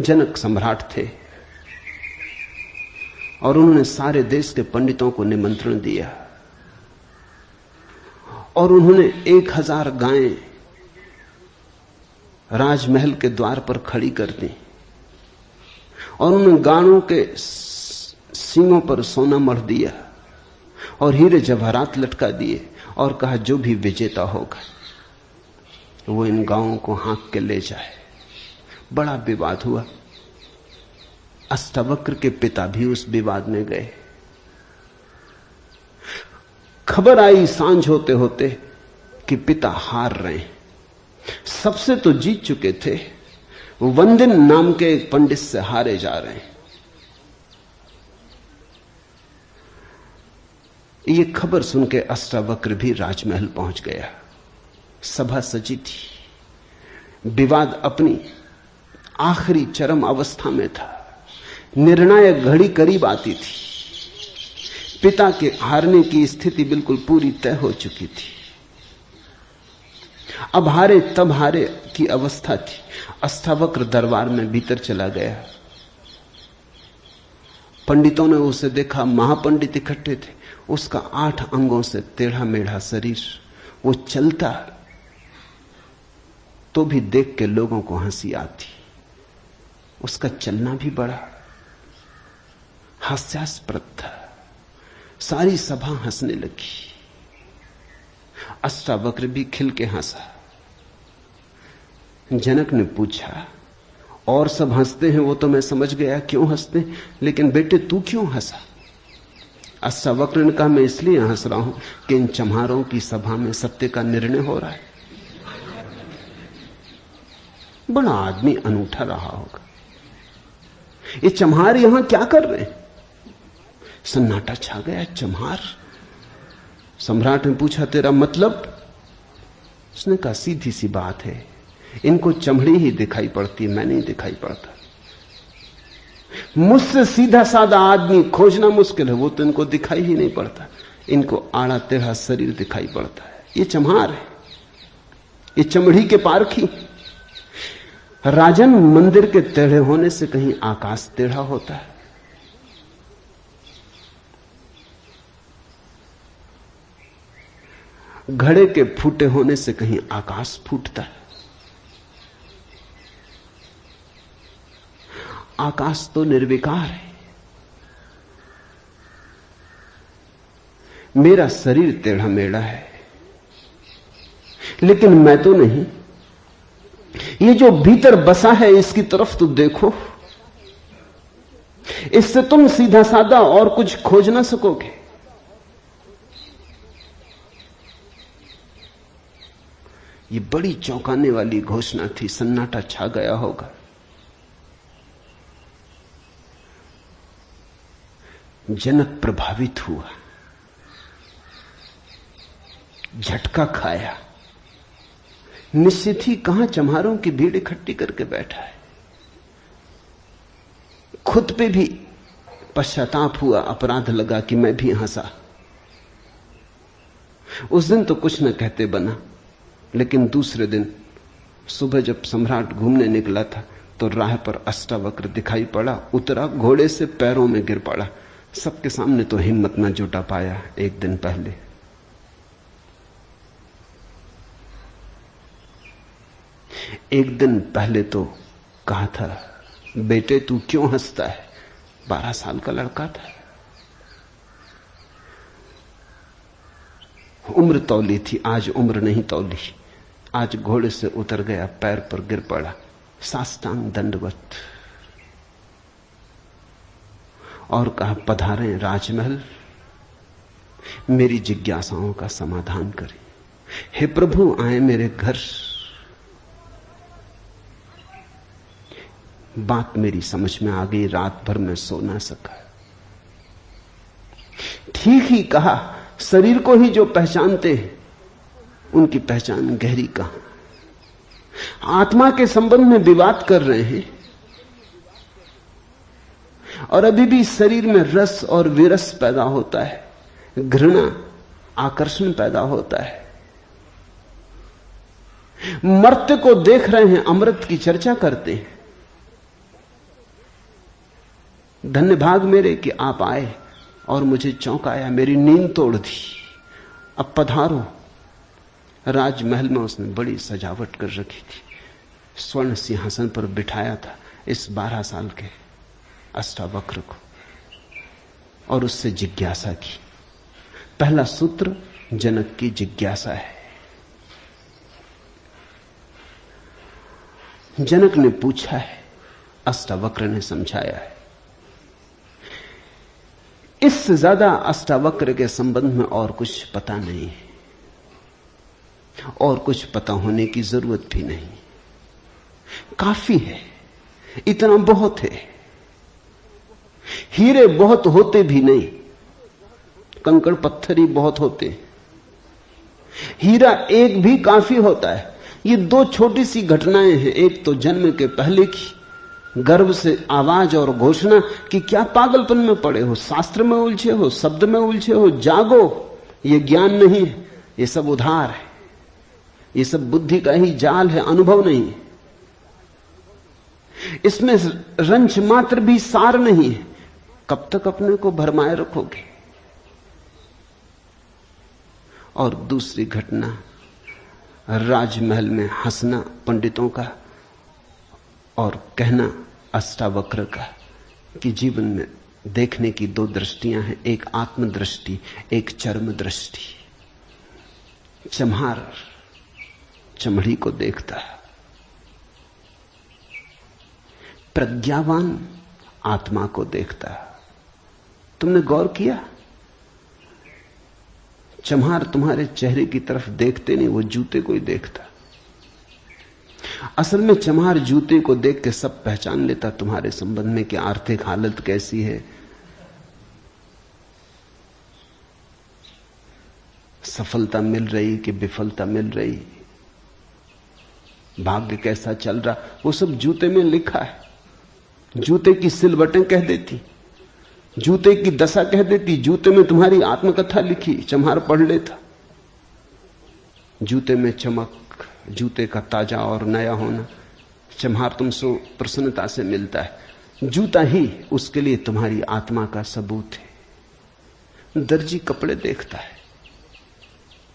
जनक सम्राट थे और उन्होंने सारे देश के पंडितों को निमंत्रण दिया और उन्होंने 1000 गायें राजमहल के द्वार पर खड़ी कर दी और उन्होंने गायों के सींगों पर सोना मढ़ दिया और हीरे जवाहरात लटका दिए और कहा जो भी विजेता होगा वो इन गांवों को हाँक के ले जाए। बड़ा विवाद हुआ। अष्टावक्र के पिता भी उस विवाद में गए। खबर आई सांझ होते होते कि पिता हार रहे हैं। सबसे तो जीत चुके थे, वंदिन नाम के एक पंडित से हारे जा रहे हैं। ये खबर सुन के अष्टावक्र भी राजमहल पहुंच गया। सभा सजी थी। विवाद अपनी आखिरी चरम अवस्था में था। निर्णायक घड़ी करीब आती थी। पिता के हारने की स्थिति बिल्कुल पूरी तय हो चुकी थी। अब हारे तब हारे की अवस्था थी। अष्टावक्र दरबार में भीतर चला गया। पंडितों ने उसे देखा। महापंडित इकट्ठे थे। उसका 8 अंगों से टेढ़ा मेढ़ा शरीर, वो चलता तो भी देख के लोगों को हंसी आती। उसका चलना भी बड़ा हास्यास्पद था। सारी सभा हंसने लगी। अष्टावक्र भी खिल के हंसा। जनक ने पूछा, और सब हंसते हैं वो तो मैं समझ गया क्यों हंसते, लेकिन बेटे तू क्यों हंसा? अष्टावक्र ने कहा, मैं इसलिए हंस रहा हूं कि इन चम्हारों की सभा में सत्य का निर्णय हो रहा है। बड़ा आदमी अनूठा रहा होगा। ये चम्हार यहां क्या कर रहे हैं? सन्नाटा छा गया। चम्हार? सम्राट ने पूछा, तेरा मतलब? उसने कहा, सीधी सी बात है, इनको चमड़ी ही दिखाई पड़ती है, मैं नहीं दिखाई पड़ता। मुझसे सीधा साधा आदमी खोजना मुश्किल है, वो तो इनको दिखाई ही नहीं पड़ता। इनको आड़ा टेढ़ा शरीर दिखाई पड़ता है। ये चम्हार है, ये चमड़ी के पारखी। राजन, मंदिर के टेढ़े होने से कहीं आकाश टेढ़ा होता है? घड़े के फूटे होने से कहीं आकाश फूटता है? आकाश तो निर्विकार है। मेरा शरीर टेढ़ा मेढ़ा है, लेकिन मैं तो नहीं। ये जो भीतर बसा है इसकी तरफ तो देखो। इससे तुम सीधा साधा और कुछ खोज ना सकोगे। ये बड़ी चौंकाने वाली घोषणा थी। सन्नाटा छा गया होगा। जनक प्रभावित हुआ, झटका खाया। निश्चित ही कहां चम्हारों की भीड़ इकट्ठी करके बैठा है। खुद पे भी पश्चाताप हुआ, अपराध लगा कि मैं भी हंसा। उस दिन तो कुछ न कहते बना, लेकिन दूसरे दिन सुबह जब सम्राट घूमने निकला था तो राह पर अष्टावक्र दिखाई पड़ा। उतरा, घोड़े से पैरों में गिर पड़ा। सबके सामने तो हिम्मत न जुटा पाया। एक दिन पहले तो कहा था, बेटे तू क्यों हंसता है? 12 साल का लड़का था। उम्र तौली थी, आज उम्र नहीं तौली। आज घोड़े से उतर गया, पैर पर गिर पड़ा, साष्टांग दंडवत, और कहा, पधारें राजमहल, मेरी जिज्ञासाओं का समाधान करें। हे प्रभु, आए मेरे घर। बात मेरी समझ में आ गई। रात भर मैं सो ना सका। ठीक ही कहा, शरीर को ही जो पहचानते हैं उनकी पहचान गहरी कहां। आत्मा के संबंध में विवाद कर रहे हैं और अभी भी शरीर में रस और विरस पैदा होता है, घृणा, आकर्षण पैदा होता है। मर्त्य को देख रहे हैं, अमृत की चर्चा करते हैं। धन्य भाग मेरे कि आप आए और मुझे चौंकाया, मेरी नींद तोड़ दी। अब पधारो। राजमहल में उसने बड़ी सजावट कर रखी थी। स्वर्ण सिंहासन पर बिठाया था इस 12 साल के अष्टावक्र को और उससे जिज्ञासा की, पहला सूत्र जनक की जिज्ञासा है। जनक ने पूछा है, अष्टावक्र ने समझाया है। इससे ज्यादा अष्टावक्र के संबंध में और कुछ पता नहीं है, और कुछ पता होने की जरूरत भी नहीं। काफी है, इतना बहुत है। हीरे बहुत होते भी नहीं, कंकड़ पत्थर ही बहुत होते। हीरा एक भी काफी होता है। ये दो छोटी सी घटनाएं हैं। एक तो जन्म के पहले की गर्भ से आवाज और घोषणा कि क्या पागलपन में पड़े हो, शास्त्र में उलझे हो, शब्द में उलझे हो, जागो। ये ज्ञान नहीं है, ये सब उधार है, ये सब बुद्धि का ही जाल है, अनुभव नहीं। इसमें रंच मात्र भी सार नहीं है। कब तक अपने को भरमाए रखोगे? और दूसरी घटना, राजमहल में हंसना पंडितों का और कहना अष्टावक्र का कि जीवन में देखने की दो दृष्टियां हैं, एक आत्मदृष्टि, एक चर्म दृष्टि। चम्हार चमड़ी को देखता है, प्रज्ञावान आत्मा को देखता है। तुमने गौर किया? चम्हार तुम्हारे चेहरे की तरफ देखते नहीं, वो जूते को ही देखता। असल में चम्हार जूते को देख के सब पहचान लेता तुम्हारे संबंध में कि आर्थिक हालत कैसी है, सफलता मिल रही कि विफलता मिल रही, भाग्य कैसा चल रहा, वो सब जूते में लिखा है। जूते की सिलवटें कह देती, जूते की दशा कह देती, जूते में तुम्हारी आत्मकथा लिखी। चम्हार पढ़ लेता। जूते में चमक, जूते का ताजा और नया होना चम्हार तुमसे प्रसन्नता से मिलता है। जूता ही उसके लिए तुम्हारी आत्मा का सबूत है। दर्जी कपड़े देखता है,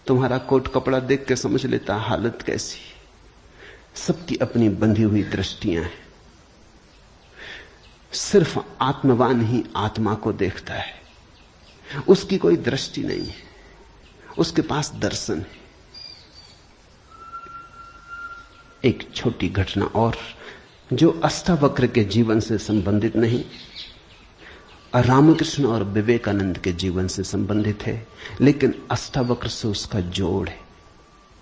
तुम्हारा कोट कपड़ा देख के समझ लेता हालत कैसी। सबकी अपनी बंधी हुई दृष्टियां हैं। सिर्फ आत्मवान ही आत्मा को देखता है, उसकी कोई दृष्टि नहीं है, उसके पास दर्शन है। एक छोटी घटना और जो अष्टावक्र के जीवन से संबंधित नहीं, रामकृष्ण और विवेकानंद के जीवन से संबंधित है, लेकिन अष्टावक्र से उसका जोड़ है।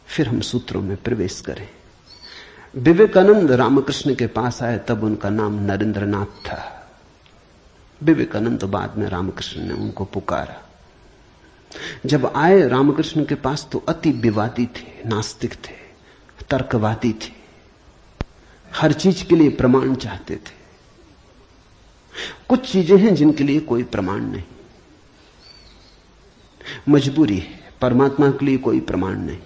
फिर हम सूत्रों में प्रवेश करें। विवेकानंद रामकृष्ण के पास आए तब उनका नाम नरेंद्रनाथ था। विवेकानंद तो बाद में रामकृष्ण ने उनको पुकारा। जब आए रामकृष्ण के पास तो अति विवादी थे, नास्तिक थे, तर्कवादी थे, हर चीज के लिए प्रमाण चाहते थे। कुछ चीजें हैं जिनके लिए कोई प्रमाण नहीं, मजबूरी है। परमात्मा के लिए कोई प्रमाण नहीं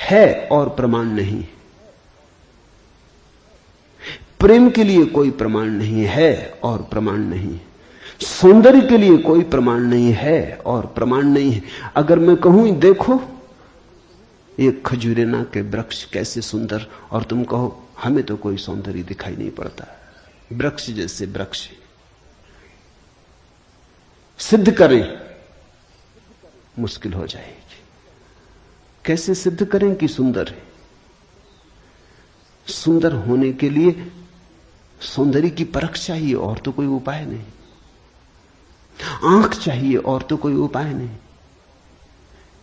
है और प्रमाण नहीं। प्रेम के लिए कोई प्रमाण नहीं है और प्रमाण नहीं। सौंदर्य के लिए कोई प्रमाण नहीं है और प्रमाण नहीं है। अगर मैं कहूं देखो ये खजूरेना के वृक्ष कैसे सुंदर, और तुम कहो हमें तो कोई सौंदर्य दिखाई नहीं पड़ता, वृक्ष जैसे वृक्ष, सिद्ध करें मुश्किल हो जाएगी। कैसे सिद्ध करें कि सुंदर है? सुंदर होने के लिए सौंदर्य की परख चाहिए और तो कोई उपाय नहीं। आंख चाहिए और तो कोई उपाय नहीं।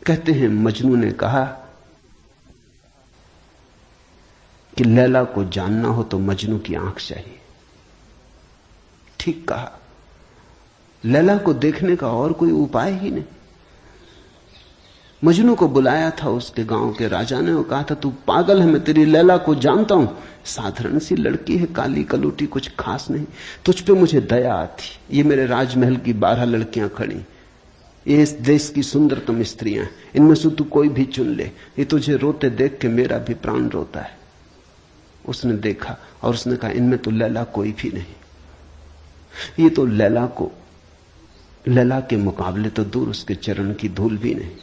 कहते हैं मजनू ने कहा कि लैला को जानना हो तो मजनू की आंख चाहिए। ठीक कहा। लैला को देखने का और कोई उपाय ही नहीं। मजनू को बुलाया था उसके गांव के राजा ने और कहा था तू पागल है, मैं तेरी लैला को जानता हूं, साधारण सी लड़की है, काली कलूटी, कुछ खास नहीं, तुझ पे मुझे दया आती। ये मेरे राजमहल की 12 लड़कियां खड़ी, ये इस देश की सुंदरतम स्त्रियां, इनमें से तू कोई भी चुन ले, ये तुझे रोते देख के मेरा भी प्राण रोता है। उसने देखा और उसने कहा इनमें तो लैला कोई भी नहीं। ये तो लैला के मुकाबले तो दूर, उसके चरण की धूल भी नहीं।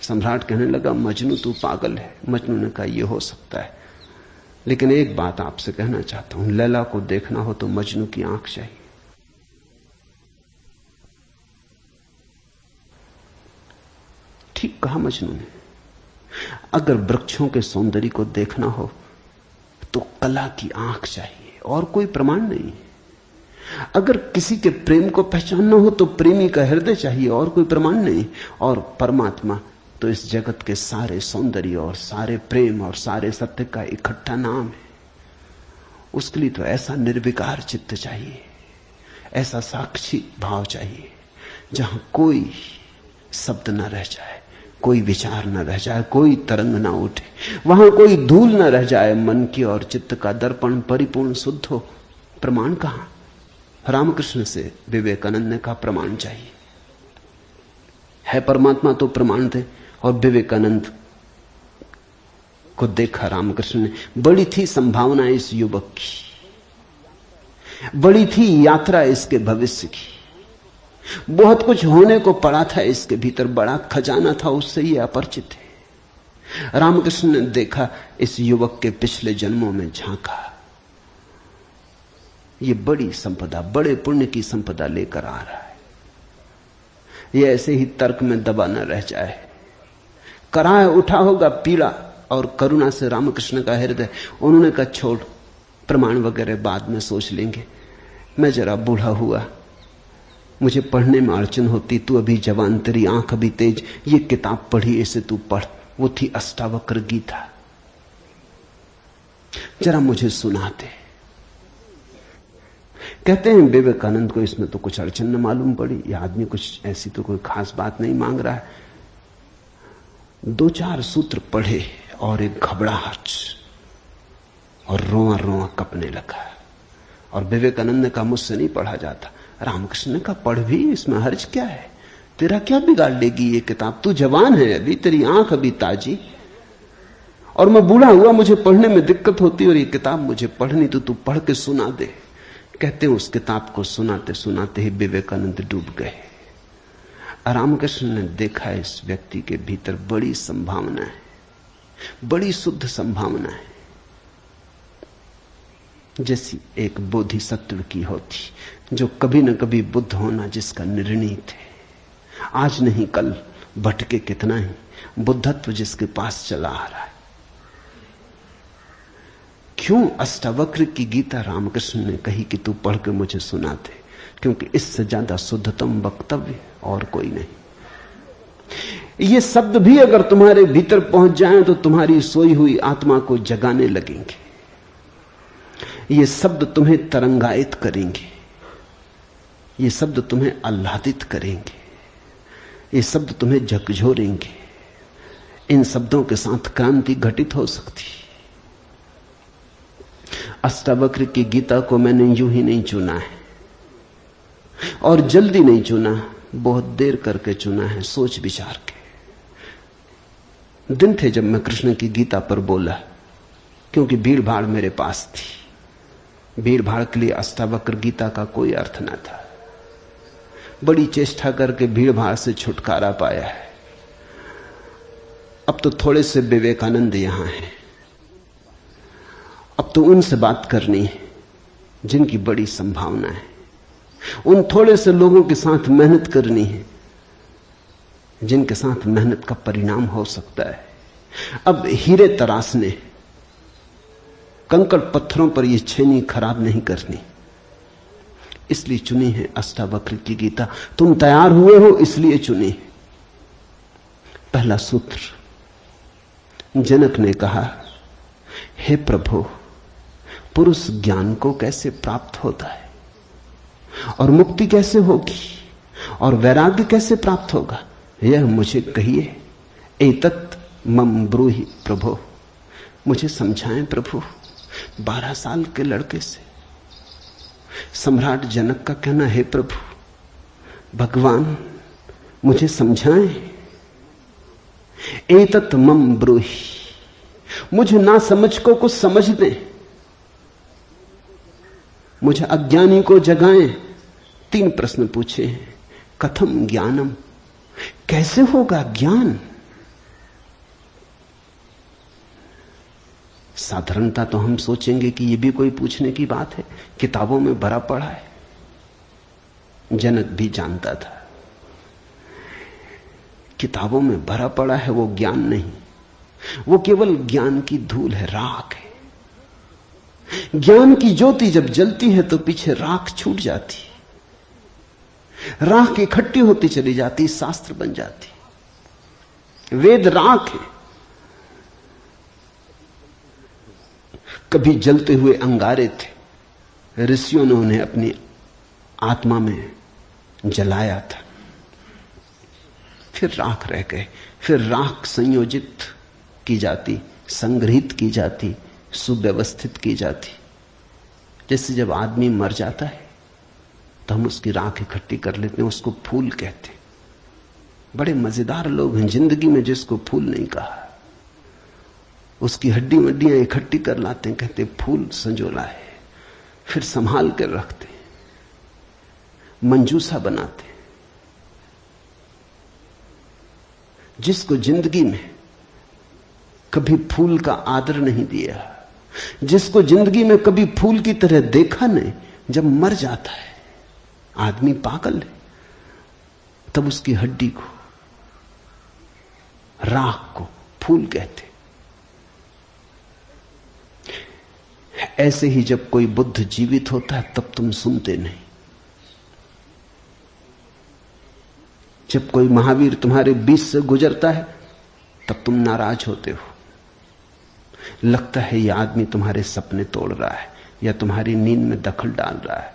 सम्राट कहने लगा मजनू तू पागल है। मजनू ने कहा यह हो सकता है, लेकिन एक बात आपसे कहना चाहता हूं, लैला को देखना हो तो मजनू की आंख चाहिए। कहा मजनू ने। अगर वृक्षों के सौंदर्य को देखना हो तो कला की आंख चाहिए और कोई प्रमाण नहीं। अगर किसी के प्रेम को पहचानना हो तो प्रेमी का हृदय चाहिए और कोई प्रमाण नहीं। और परमात्मा तो इस जगत के सारे सौंदर्य और सारे प्रेम और सारे सत्य का इकट्ठा नाम है। उसके लिए तो ऐसा निर्विकार चित्त चाहिए, ऐसा साक्षी भाव चाहिए जहां कोई शब्द न रह जाए, कोई विचार न रह जाए, कोई तरंग ना उठे, वहां कोई धूल न रह जाए। मन की और चित्त का दर्पण परिपूर्ण शुद्ध हो। प्रमाण कहां? रामकृष्ण से विवेकानंद ने कहा प्रमाण चाहिए। है परमात्मा तो प्रमाण थे। और विवेकानंद को देखा रामकृष्ण ने। बड़ी थी संभावना इस युवक की, बड़ी थी यात्रा इसके भविष्य की, बहुत कुछ होने को पड़ा था इसके भीतर, बड़ा खजाना था, उससे ये अपरिचित है। रामकृष्ण ने देखा, इस युवक के पिछले जन्मों में झांका। ये बड़ी संपदा, बड़े पुण्य की संपदा लेकर आ रहा है। ये ऐसे ही तर्क में दबा न रह जाए। कराह उठा होगा पीड़ा और करुणा से रामकृष्ण का हृदय। उन्होंने कहा छोड़, प्रमाण वगैरह बाद में सोच लेंगे। मैं जरा बूढ़ा हुआ, मुझे पढ़ने में अड़चन होती, तू अभी जवान, तेरी आंख अभी तेज, ये किताब पढ़ी, इसे तू पढ़। वो थी अष्टावक्र गीता, जरा मुझे सुनाते। कहते हैं विवेकानंद को इसमें तो कुछ अड़चन न मालूम पड़ी। यह आदमी कुछ ऐसी तो कोई खास बात नहीं मांग रहा है। 2-4 सूत्र पढ़े और एक घबराहट और रोआ रोआ कपने लगा। और विवेकानंद ने कहा मुझसे नहीं पढ़ा जाता। रामकृष्ण ने कहा पढ़ भी, इसमें हर्ज क्या है, तेरा क्या बिगाड़ लेगी ये किताब, तू जवान है अभी, तेरी आंख अभी ताजी, और मैं बूढ़ा हुआ, मुझे पढ़ने में दिक्कत होती, और ये किताब मुझे पढ़नी तो तू पढ़ के सुना दे। कहते हैं उस किताब को सुनाते सुनाते ही विवेकानंद डूब गए। रामकृष्ण ने देखा इस व्यक्ति के भीतर बड़ी संभावना है, बड़ी शुद्ध संभावना है, जैसी एक बोधिसत्व की होती, जो कभी न कभी बुद्ध होना जिसका निर्णीत है। आज नहीं कल भटके कितना ही, बुद्धत्व जिसके पास चला आ रहा है। क्यों अष्टावक्र की गीता रामकृष्ण ने कही कि तू पढ़ के मुझे सुना दे? क्योंकि इससे ज्यादा शुद्धतम वक्तव्य और कोई नहीं। ये शब्द भी अगर तुम्हारे भीतर पहुंच जाएं तो तुम्हारी सोई हुई आत्मा को जगाने लगेंगे। ये शब्द तुम्हें तरंगायित करेंगे, ये शब्द तुम्हें आह्लादित करेंगे, ये शब्द तुम्हें झकझोरेंगे। इन शब्दों के साथ क्रांति घटित हो सकती। अष्टावक्र की गीता को मैंने यूं ही नहीं चुना है और जल्दी नहीं चुना, बहुत देर करके चुना है, सोच विचार के। दिन थे जब मैं कृष्ण की गीता पर बोला, क्योंकि भीड़ भाड़ मेरे पास थी। भीड़ भाड़ के लिए अष्टावक्र गीता का कोई अर्थ न था। बड़ी चेष्टा करके भीड़ भाड़ से छुटकारा पाया है। अब तो थोड़े से विवेकानंद यहां हैं, अब तो उनसे बात करनी है जिनकी बड़ी संभावना है। उन थोड़े से लोगों के साथ मेहनत करनी है जिनके साथ मेहनत का परिणाम हो सकता है। अब हीरे तराशने, कंकड़ पत्थरों पर यह छेनी खराब नहीं करनी, इसलिए चुनी है अष्टावक्र की गीता। तुम तैयार हुए हो इसलिए चुनी। पहला सूत्र, जनक ने कहा, हे प्रभु, पुरुष ज्ञान को कैसे प्राप्त होता है और मुक्ति कैसे होगी और वैराग्य कैसे प्राप्त होगा, यह मुझे कहिए। एतत् मम ब्रूहि प्रभो, मुझे समझाएं प्रभु। 12 साल के लड़के से सम्राट जनक का कहना, हे प्रभु, भगवान मुझे समझाएं। एतत् मम ब्रूहि, मुझे ना समझ को कुछ समझ दें, मुझे अज्ञानी को जगाएं। 3 प्रश्न पूछे हैं। कथम ज्ञानम, कैसे होगा ज्ञान? साधारणता तो हम सोचेंगे कि यह भी कोई पूछने की बात है, किताबों में भरा पड़ा है। जनक भी जानता था किताबों में भरा पड़ा है वो ज्ञान नहीं, वो केवल ज्ञान की धूल है, राख है। ज्ञान की ज्योति जब जलती है तो पीछे राख छूट जाती, राख इकट्ठी होती चली जाती, शास्त्र बन जाती। वेद राख है। कभी जलते हुए अंगारे थे, ऋषियों ने उन्हें अपनी आत्मा में जलाया था, फिर राख रह गए। फिर राख संयोजित की जाती, संग्रहित की जाती, सुव्यवस्थित की जाती। जैसे जब आदमी मर जाता है तो हम उसकी राख इकट्ठी कर लेते हैं, उसको फूल कहते हैं। बड़े मजेदार लोग हैं जिंदगी में जिसको फूल नहीं कहा। उसकी हड्डी वड्डियां इकट्ठी कर लाते हैं, कहते फूल संजोला है, फिर संभाल कर रखते, मंजूसा बनाते। जिसको जिंदगी में कभी फूल का आदर नहीं दिया, जिसको जिंदगी में कभी फूल की तरह देखा नहीं, जब मर जाता है आदमी पागल है, तब उसकी हड्डी को, राख को फूल कहते। ऐसे ही जब कोई बुद्ध जीवित होता है तब तुम सुनते नहीं। जब कोई महावीर तुम्हारे बीच से गुजरता है तब तुम नाराज होते हो। लगता है यह आदमी तुम्हारे सपने तोड़ रहा है या तुम्हारी नींद में दखल डाल रहा है।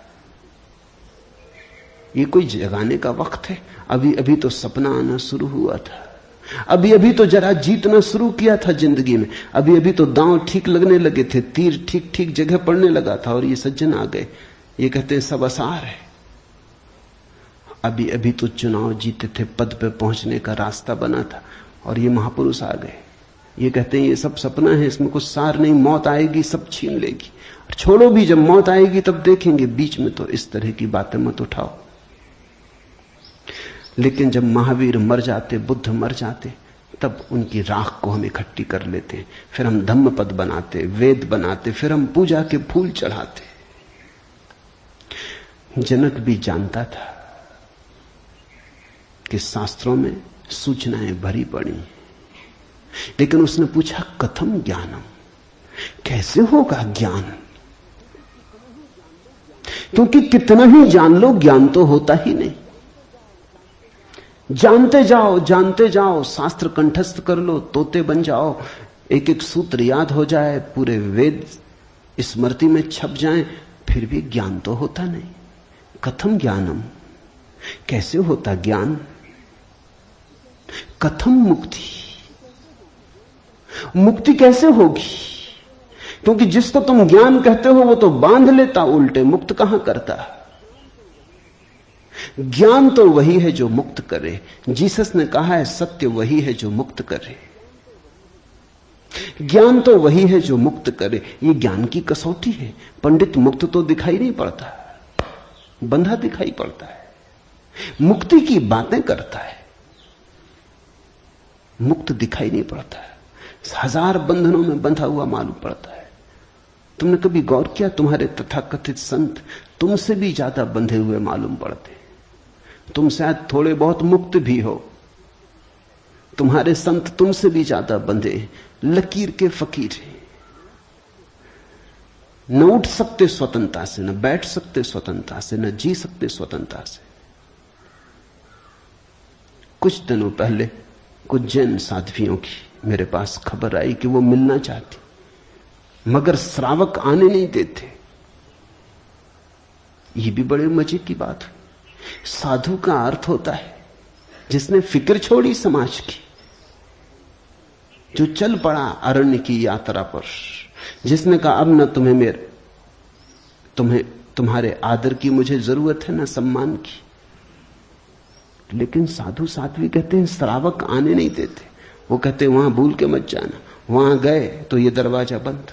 ये कोई जगाने का वक्त है? अभी अभी तो सपना आना शुरू हुआ था, अभी अभी तो जरा जीतना शुरू किया था जिंदगी में, अभी अभी तो दांव ठीक लगने लगे थे, तीर ठीक ठीक जगह पड़ने लगा था, और ये सज्जन आ गए, ये कहते हैं सब आसार है। अभी अभी तो चुनाव जीते थे, पद पे पहुंचने का रास्ता बना था, और ये महापुरुष आ गए, ये कहते हैं ये सब सपना है, इसमें कुछ सार नहीं, मौत आएगी सब छीन लेगी। छोड़ो भी, जब मौत आएगी तब देखेंगे, बीच में तो इस तरह की बातें मत उठाओ। लेकिन जब महावीर मर जाते, बुद्ध मर जाते, तब उनकी राख को हम इकट्ठी कर लेते हैं, फिर हम धम्म पद बनाते, वेद बनाते, फिर हम पूजा के फूल चढ़ाते। जनक भी जानता था कि शास्त्रों में सूचनाएं भरी पड़ी, लेकिन उसने पूछा कथम ज्ञानम, कैसे होगा ज्ञान? क्योंकि कितना ही जान लो ज्ञान तो होता ही नहीं। जानते जाओ, शास्त्र कंठस्थ कर लो, तोते बन जाओ, एक एक सूत्र याद हो जाए, पूरे वेद स्मृति में छप जाएं, फिर भी ज्ञान तो होता नहीं। कथम ज्ञानम, कैसे होता ज्ञान? कथम मुक्ति, मुक्ति कैसे होगी? क्योंकि जिसको तुम ज्ञान कहते हो वो तो बांध लेता उल्टे, मुक्त कहां करता। ज्ञान तो वही है जो मुक्त करे। जीसस ने कहा है सत्य वही है जो मुक्त करे, ज्ञान तो वही है जो मुक्त करे। ये ज्ञान की कसौटी है। पंडित मुक्त तो दिखाई नहीं पड़ता, बंधा दिखाई पड़ता है, मुक्ति की बातें करता है, मुक्त दिखाई नहीं पड़ता है, हजार बंधनों में बंधा हुआ मालूम पड़ता है। तुमने कभी गौर किया, तुम्हारे तथाकथित संत तुमसे भी ज्यादा बंधे हुए मालूम पड़ते। तुम शायद थोड़े बहुत मुक्त भी हो, तुम्हारे संत तुमसे भी ज्यादा बंधे, लकीर के फकीर हैं। न उठ सकते स्वतंत्रता से, न बैठ सकते स्वतंत्रता से, न जी सकते स्वतंत्रता से। कुछ दिनों पहले कुछ जैन साध्वियों की मेरे पास खबर आई कि वो मिलना चाहती, मगर श्रावक आने नहीं देते। ये भी बड़े मजे की बात है। साधु का अर्थ होता है जिसने फिक्र छोड़ी समाज की, जो चल पड़ा अरण्य की यात्रा पर, जिसने कहा अब न तुम्हारे आदर की मुझे जरूरत है, न सम्मान की। लेकिन साधु साध्वी कहते हैं श्रावक आने नहीं देते। वो कहते हैं वहां भूल के मत जाना, वहां गए तो ये दरवाजा बंद।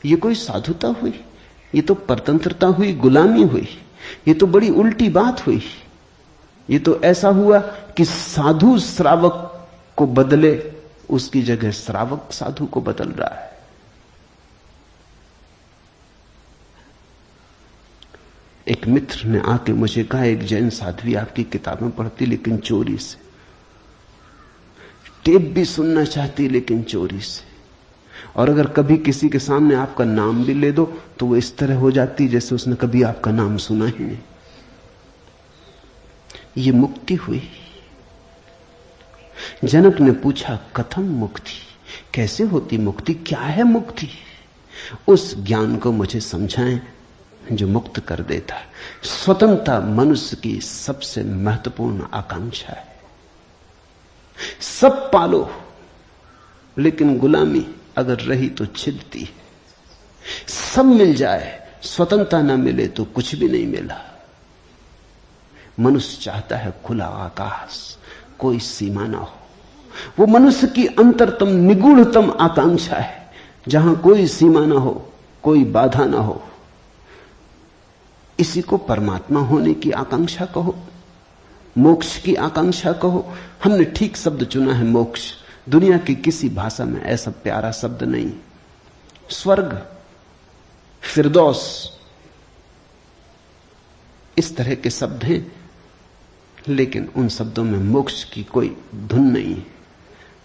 ये कोई साधुता हुई? ये तो परतंत्रता हुई, गुलामी हुई। ये तो बड़ी उल्टी बात हुई। ये तो ऐसा हुआ कि साधु श्रावक को बदले, उसकी जगह श्रावक साधु को बदल रहा है। एक मित्र ने आके मुझे कहा, एक जैन साध्वी आपकी किताबें पढ़ती लेकिन चोरी से। टेप भी सुनना चाहती लेकिन चोरी से। और अगर कभी किसी के सामने आपका नाम भी ले दो तो वो इस तरह हो जाती जैसे उसने कभी आपका नाम सुना ही नहीं। ये मुक्ति हुई। जनक ने पूछा कथम मुक्ति, कैसे होती मुक्ति, क्या है मुक्ति? उस ज्ञान को मुझे समझाएं जो मुक्त कर देता है। स्वतंत्रता मनुष्य की सबसे महत्वपूर्ण आकांक्षा है। सब पालो लेकिन गुलामी अगर रही तो छिदती है। सब मिल जाए, स्वतंत्रता ना मिले तो कुछ भी नहीं मिला। मनुष्य चाहता है खुला आकाश, कोई सीमा ना हो। वो मनुष्य की अंतरतम निगूढ़तम आकांक्षा है, जहां कोई सीमा ना हो, कोई बाधा ना हो। इसी को परमात्मा होने की आकांक्षा कहो, मोक्ष की आकांक्षा कहो। हमने ठीक शब्द चुना है, मोक्ष। दुनिया की किसी भाषा में ऐसा प्यारा शब्द नहीं। स्वर्ग, फिरदौस, इस तरह के शब्द हैं, लेकिन उन शब्दों में मोक्ष की कोई धुन नहीं है।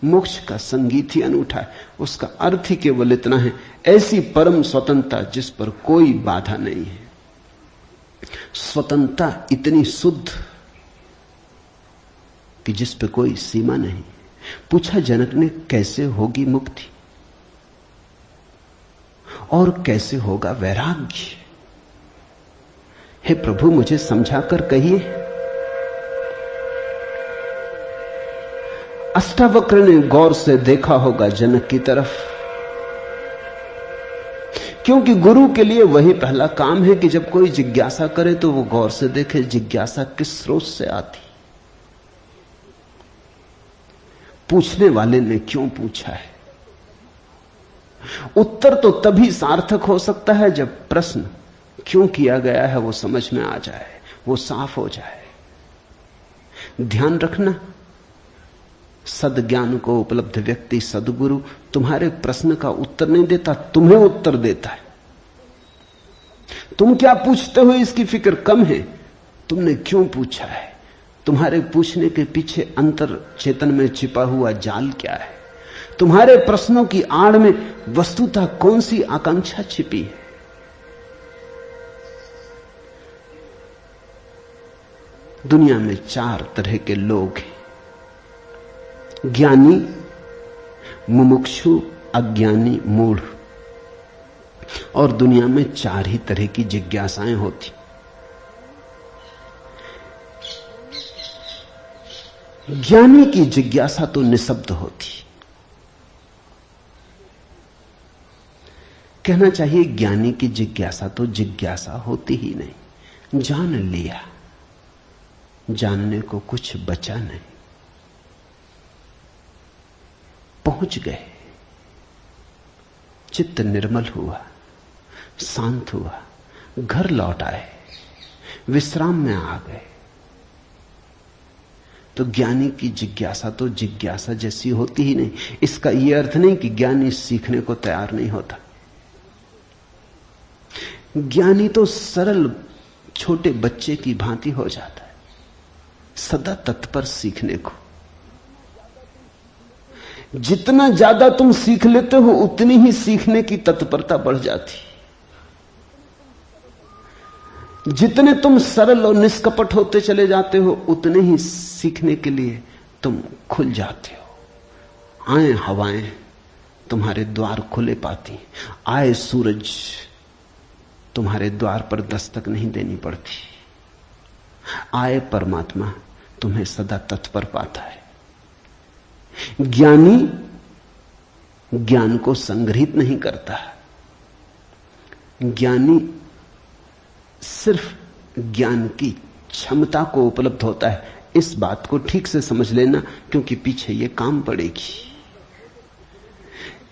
मोक्ष का संगीत ही अनूठा है। उसका अर्थ ही केवल इतना है, ऐसी परम स्वतंत्रता जिस पर कोई बाधा नहीं है। स्वतंत्रता इतनी शुद्ध कि जिस पे कोई सीमा नहीं। पूछा जनक ने कैसे होगी मुक्ति और कैसे होगा वैराग्य? हे प्रभु मुझे समझाकर कहिए। अष्टावक्र ने गौर से देखा होगा जनक की तरफ, क्योंकि गुरु के लिए वही पहला काम है कि जब कोई जिज्ञासा करे तो वो गौर से देखे जिज्ञासा किस स्रोत से आती, पूछने वाले ने क्यों पूछा है। उत्तर तो तभी सार्थक हो सकता है जब प्रश्न क्यों किया गया है वो समझ में आ जाए, वो साफ हो जाए। ध्यान रखना, सद्ज्ञान को उपलब्ध व्यक्ति, सद्गुरु तुम्हारे प्रश्न का उत्तर नहीं देता, तुम्हें उत्तर देता है। तुम क्या पूछते हो इसकी फिक्र कम है, तुमने क्यों पूछा है, तुम्हारे पूछने के पीछे अंतर चेतन में छिपा हुआ जाल क्या है, तुम्हारे प्रश्नों की आड़ में वस्तुतः कौन सी आकांक्षा छिपी है। दुनिया में 4 तरह के लोग हैं, ज्ञानी, मुमुक्षु, अज्ञानी, मूढ़। और दुनिया में 4 ही तरह की जिज्ञासाएं होती। ज्ञानी की जिज्ञासा तो निशब्द होती, कहना चाहिए ज्ञानी की जिज्ञासा तो जिज्ञासा होती ही नहीं। जान लिया, जानने को कुछ बचा नहीं, पहुंच गए, चित्त निर्मल हुआ, शांत हुआ, घर लौट आए, विश्राम में आ गए। तो ज्ञानी की जिज्ञासा तो जिज्ञासा जैसी होती ही नहीं। इसका यह अर्थ नहीं कि ज्ञानी सीखने को तैयार नहीं होता। ज्ञानी तो सरल छोटे बच्चे की भांति हो जाता है, सदा तत्पर सीखने को। जितना ज्यादा तुम सीख लेते हो उतनी ही सीखने की तत्परता बढ़ जाती। जितने तुम सरल और निष्कपट होते चले जाते हो उतने ही सीखने के लिए तुम खुल जाते हो। आए हवाएं तुम्हारे द्वार खुले पाती, आए सूरज तुम्हारे द्वार पर दस्तक नहीं देनी पड़ती, आए परमात्मा तुम्हें सदा तत्पर पाता है। ज्ञानी ज्ञान को संग्रहित नहीं करता, ज्ञानी सिर्फ ज्ञान की क्षमता को उपलब्ध होता है। इस बात को ठीक से समझ लेना, क्योंकि पीछे यह काम पड़ेगी।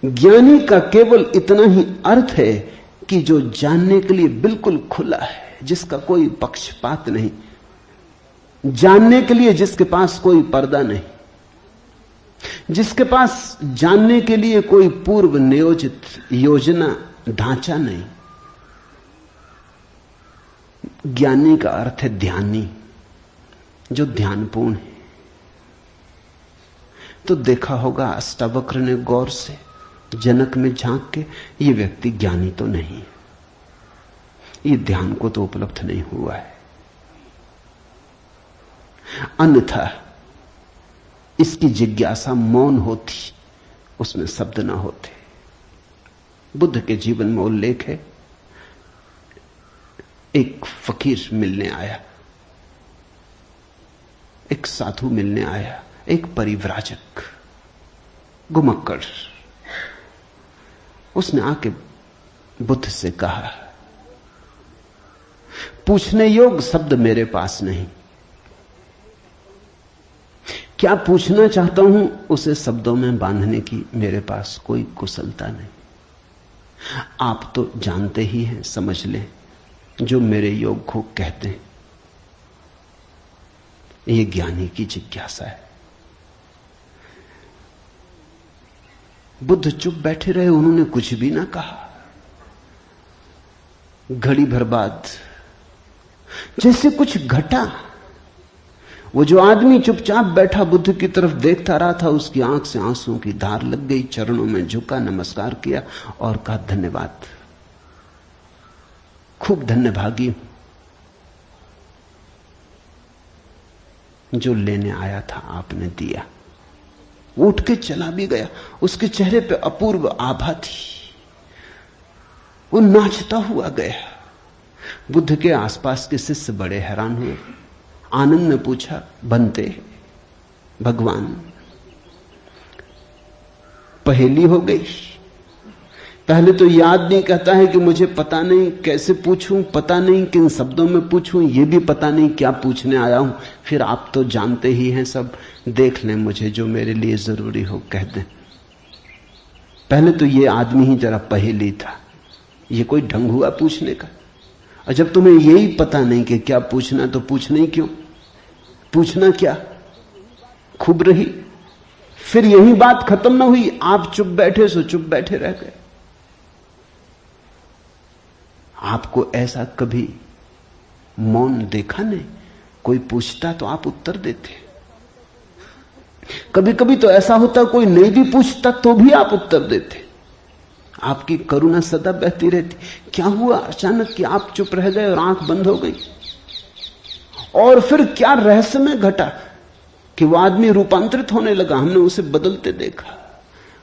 ज्ञानी का केवल इतना ही अर्थ है कि जो जानने के लिए बिल्कुल खुला है, जिसका कोई पक्षपात नहीं, जानने के लिए जिसके पास कोई पर्दा नहीं, जिसके पास जानने के लिए कोई पूर्व नियोजित योजना ढांचा नहीं। ज्ञानी का अर्थ है ध्यानी, जो ध्यानपूर्ण है। तो देखा होगा अष्टावक्र ने गौर से जनक में झांक के, ये व्यक्ति ज्ञानी तो नहीं, ये ध्यान को तो उपलब्ध नहीं हुआ है, अन्यथा इसकी जिज्ञासा मौन होती, उसमें शब्द ना होते। बुद्ध के जीवन में उल्लेख है, एक फकीर मिलने आया, एक साधु मिलने आया, एक परिव्राजक घुमक्कड़। उसने आके बुद्ध से कहा, पूछने योग्य शब्द मेरे पास नहीं, क्या पूछना चाहता हूं उसे शब्दों में बांधने की मेरे पास कोई कुशलता नहीं। आप तो जानते ही हैं, समझ लें, जो मेरे योग को कहते हैं, ये ज्ञानी की जिज्ञासा है। बुद्ध चुप बैठे रहे, उन्होंने कुछ भी ना कहा। घड़ी भर बाद जैसे कुछ घटा, वो जो आदमी चुपचाप बैठा बुद्ध की तरफ देखता रहा था, उसकी आंख से आंसुओं की धार लग गई, चरणों में झुका, नमस्कार किया और कहा, धन्यवाद, खूब धन्यभागी हूं, जो लेने आया था आपने दिया। वो उठ के चला भी गया, उसके चेहरे पे अपूर्व आभा थी, वो नाचता हुआ गया। बुद्ध के आसपास के शिष्य बड़े हैरान हुए। आनंद ने पूछा, बनते भगवान, पहेली हो गई। पहले तो याद नहीं, कहता है कि मुझे पता नहीं कैसे पूछूं, पता नहीं किन शब्दों में पूछूं, ये भी पता नहीं क्या पूछने आया हूं। फिर आप तो जानते ही हैं सब, देख लें, मुझे जो मेरे लिए जरूरी हो कह दें। पहले तो ये आदमी ही जरा पहेली था, ये कोई ढंग हुआ पूछने का। और जब तुम्हें यही पता नहीं कि क्या पूछना, तो पूछना ही क्यों? पूछना क्या? खूब रही। फिर यही बात खत्म ना हुई, आप चुप बैठे सो चुप बैठे रह गए। आपको ऐसा कभी मौन देखा नहीं? कोई पूछता तो आप उत्तर देते। कभी कभी तो ऐसा होता कोई नहीं भी पूछता तो भी आप उत्तर देते। आपकी करुणा सदा बहती रहती। क्या हुआ अचानक कि आप चुप रह गए और आंख बंद हो गई? और फिर क्या रहस्यमय घटा कि वो आदमी रूपांतरित होने लगा। हमने उसे बदलते देखा,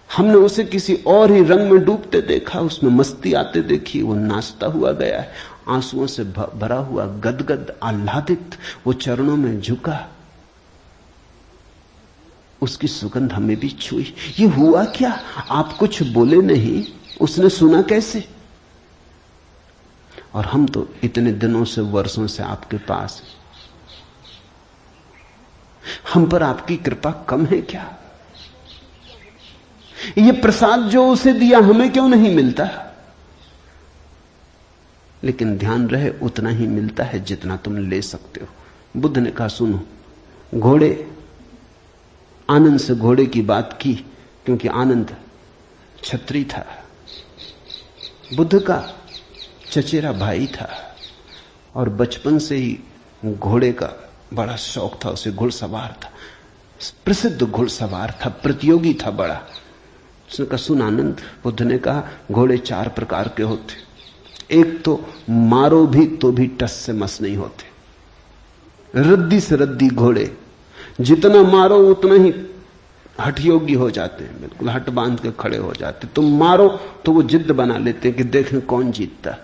हमने उसे किसी और ही रंग में डूबते देखा, उसमें मस्ती आते देखी। वो नाचता हुआ गया है, आंसुओं से भरा हुआ, गदगद आह्लादित, वो चरणों में झुका, उसकी सुगंध हमें भी छुई। ये हुआ क्या? आप कुछ बोले नहीं, उसने सुना कैसे? और हम तो इतने दिनों से, वर्षों से आपके पास, हम पर आपकी कृपा कम है क्या? ये प्रसाद जो उसे दिया हमें क्यों नहीं मिलता? लेकिन ध्यान रहे, उतना ही मिलता है जितना तुम ले सकते हो। बुद्ध ने कहा, सुनो, घोड़े, आनंद से घोड़े की बात की क्योंकि आनंद छत्री था, बुद्ध का चचेरा भाई था और बचपन से ही घोड़े का बड़ा शौक था। उसे घुड़सवार था, प्रसिद्ध घुड़सवार था, प्रतियोगी था बड़ा। उसने कहा, सुन आनंद, बुद्ध ने कहा, घोड़े 4 प्रकार के होते। एक तो मारो भी तो भी टस से मस नहीं होते, रद्दी से रद्दी घोड़े, जितना मारो उतना ही हठ योगी हो जाते हैं, बिल्कुल हट बांध के खड़े हो जाते। तुम मारो तो वो जिद बना लेते हैं कि देखें कौन जीतता।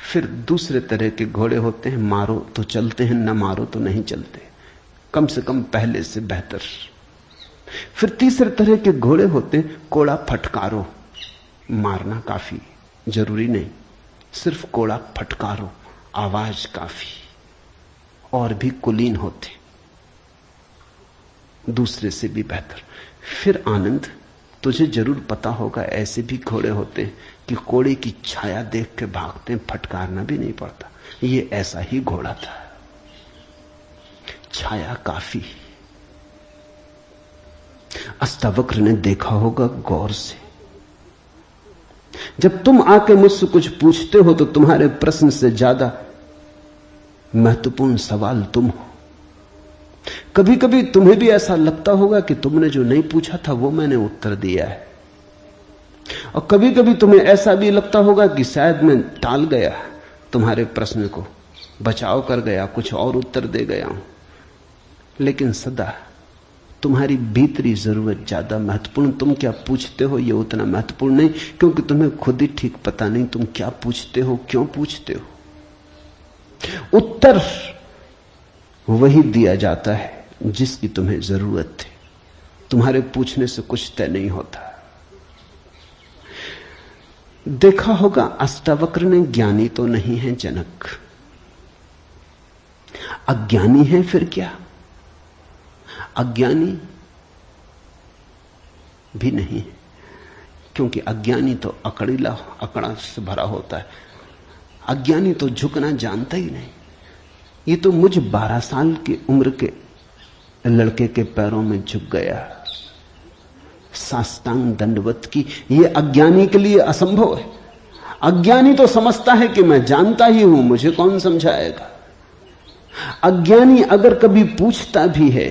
फिर दूसरे तरह के घोड़े होते हैं, मारो तो चलते हैं, न मारो तो नहीं चलते, कम से कम पहले से बेहतर। फिर तीसरे तरह के घोड़े होते हैं, कोड़ा फटकारो, मारना काफी जरूरी नहीं, सिर्फ कोड़ा फटकारो, आवाज काफी। और भी कुलीन होते, दूसरे से भी बेहतर। फिर आनंद, तुझे जरूर पता होगा, ऐसे भी घोड़े होते हैं कि कोड़े की छाया देख के भागते हैं, फटकारना भी नहीं पड़ता। ये ऐसा ही घोड़ा था, छाया काफी। अष्टावक्र ने देखा होगा गौर से। जब तुम आके मुझसे कुछ पूछते हो तो तुम्हारे प्रश्न से ज्यादा महत्वपूर्ण सवाल तुम हो। कभी कभी तुम्हें भी ऐसा लगता होगा कि तुमने जो नहीं पूछा था वो मैंने उत्तर दिया है, और कभी कभी तुम्हें ऐसा भी लगता होगा कि शायद मैं टाल गया तुम्हारे प्रश्न को, बचाव कर गया, कुछ और उत्तर दे गया हूं। लेकिन सदा तुम्हारी भीतरी जरूरत ज्यादा महत्वपूर्ण। तुम क्या पूछते हो ये उतना महत्वपूर्ण नहीं, क्योंकि तुम्हें खुद ही ठीक पता नहीं तुम क्या पूछते हो, क्यों पूछते हो। उत्तर वही दिया जाता है जिसकी तुम्हें जरूरत है। तुम्हारे पूछने से कुछ तय नहीं होता। देखा होगा अष्टावक्र ने ज्ञानी तो नहीं है जनक, अज्ञानी है फिर क्या? अज्ञानी भी नहीं है, क्योंकि अज्ञानी तो अकड़ा से भरा होता है। अज्ञानी तो झुकना जानता ही नहीं। ये तो मुझ 12 साल की उम्र के लड़के के पैरों में झुक गया, साष्टांग दंडवत की। ये अज्ञानी के लिए असंभव है। अज्ञानी तो समझता है कि मैं जानता ही हूं, मुझे कौन समझाएगा। अज्ञानी अगर कभी पूछता भी है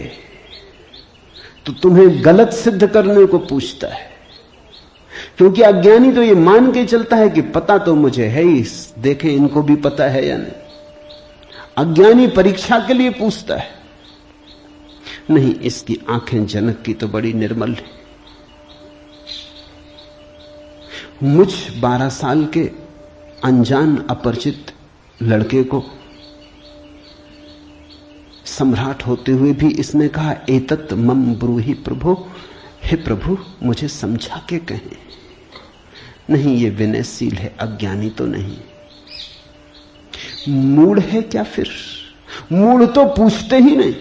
तो तुम्हें गलत सिद्ध करने को पूछता है, क्योंकि अज्ञानी तो ये मान के चलता है कि पता तो मुझे है ही, देखें इनको भी पता है या नहीं। अज्ञानी परीक्षा के लिए पूछता है। नहीं, इसकी आंखें जनक की तो बड़ी निर्मल है। मुझ 12 साल के अनजान अपरिचित लड़के को सम्राट होते हुए भी इसने कहा, एतत् मम ब्रूहि प्रभो, हे प्रभु मुझे समझा के कहें। नहीं, ये विनयशील है, अज्ञानी तो नहीं। मूढ़ है क्या फिर? मूढ़ तो पूछते ही नहीं।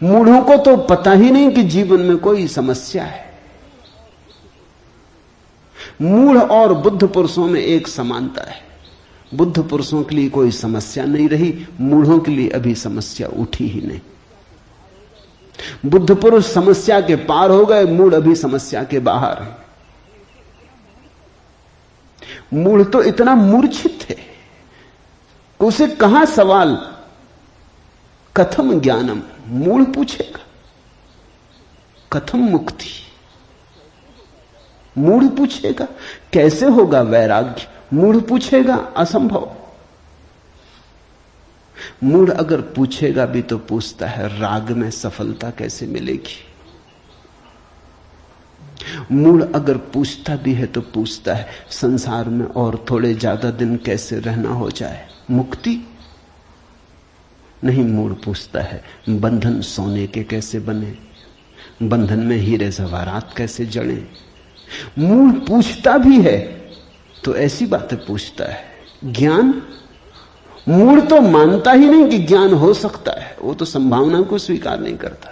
मूढ़ों को तो पता ही नहीं कि जीवन में कोई समस्या है। मूढ़ और बुद्ध पुरुषों में एक समानता है। बुद्ध पुरुषों के लिए कोई समस्या नहीं रही, मूढ़ों के लिए अभी समस्या उठी ही नहीं। बुद्ध पुरुष समस्या के पार हो गए, मूढ़ अभी समस्या के बाहर है। मूढ़ तो इतना मूर्छित है कि उसे कहां सवाल कथम ज्ञानम, मूढ़ पूछेगा कथम मुक्ति। मूढ़ पूछेगा कैसे होगा वैराग्य, मूढ़ पूछेगा असंभव। मूढ़ अगर पूछेगा भी तो पूछता है राग में सफलता कैसे मिलेगी। मूढ़ अगर पूछता भी है तो पूछता है संसार में और थोड़े ज्यादा दिन कैसे रहना हो जाए, मुक्ति। नहीं, मूढ़ पूछता है बंधन सोने के कैसे बने, बंधन में हीरे जवाहरात कैसे जड़े। मूढ़ पूछता भी है तो ऐसी बातें पूछता है। ज्ञान, मूढ़ तो मानता ही नहीं कि ज्ञान हो सकता है, वो तो संभावना को स्वीकार नहीं करता।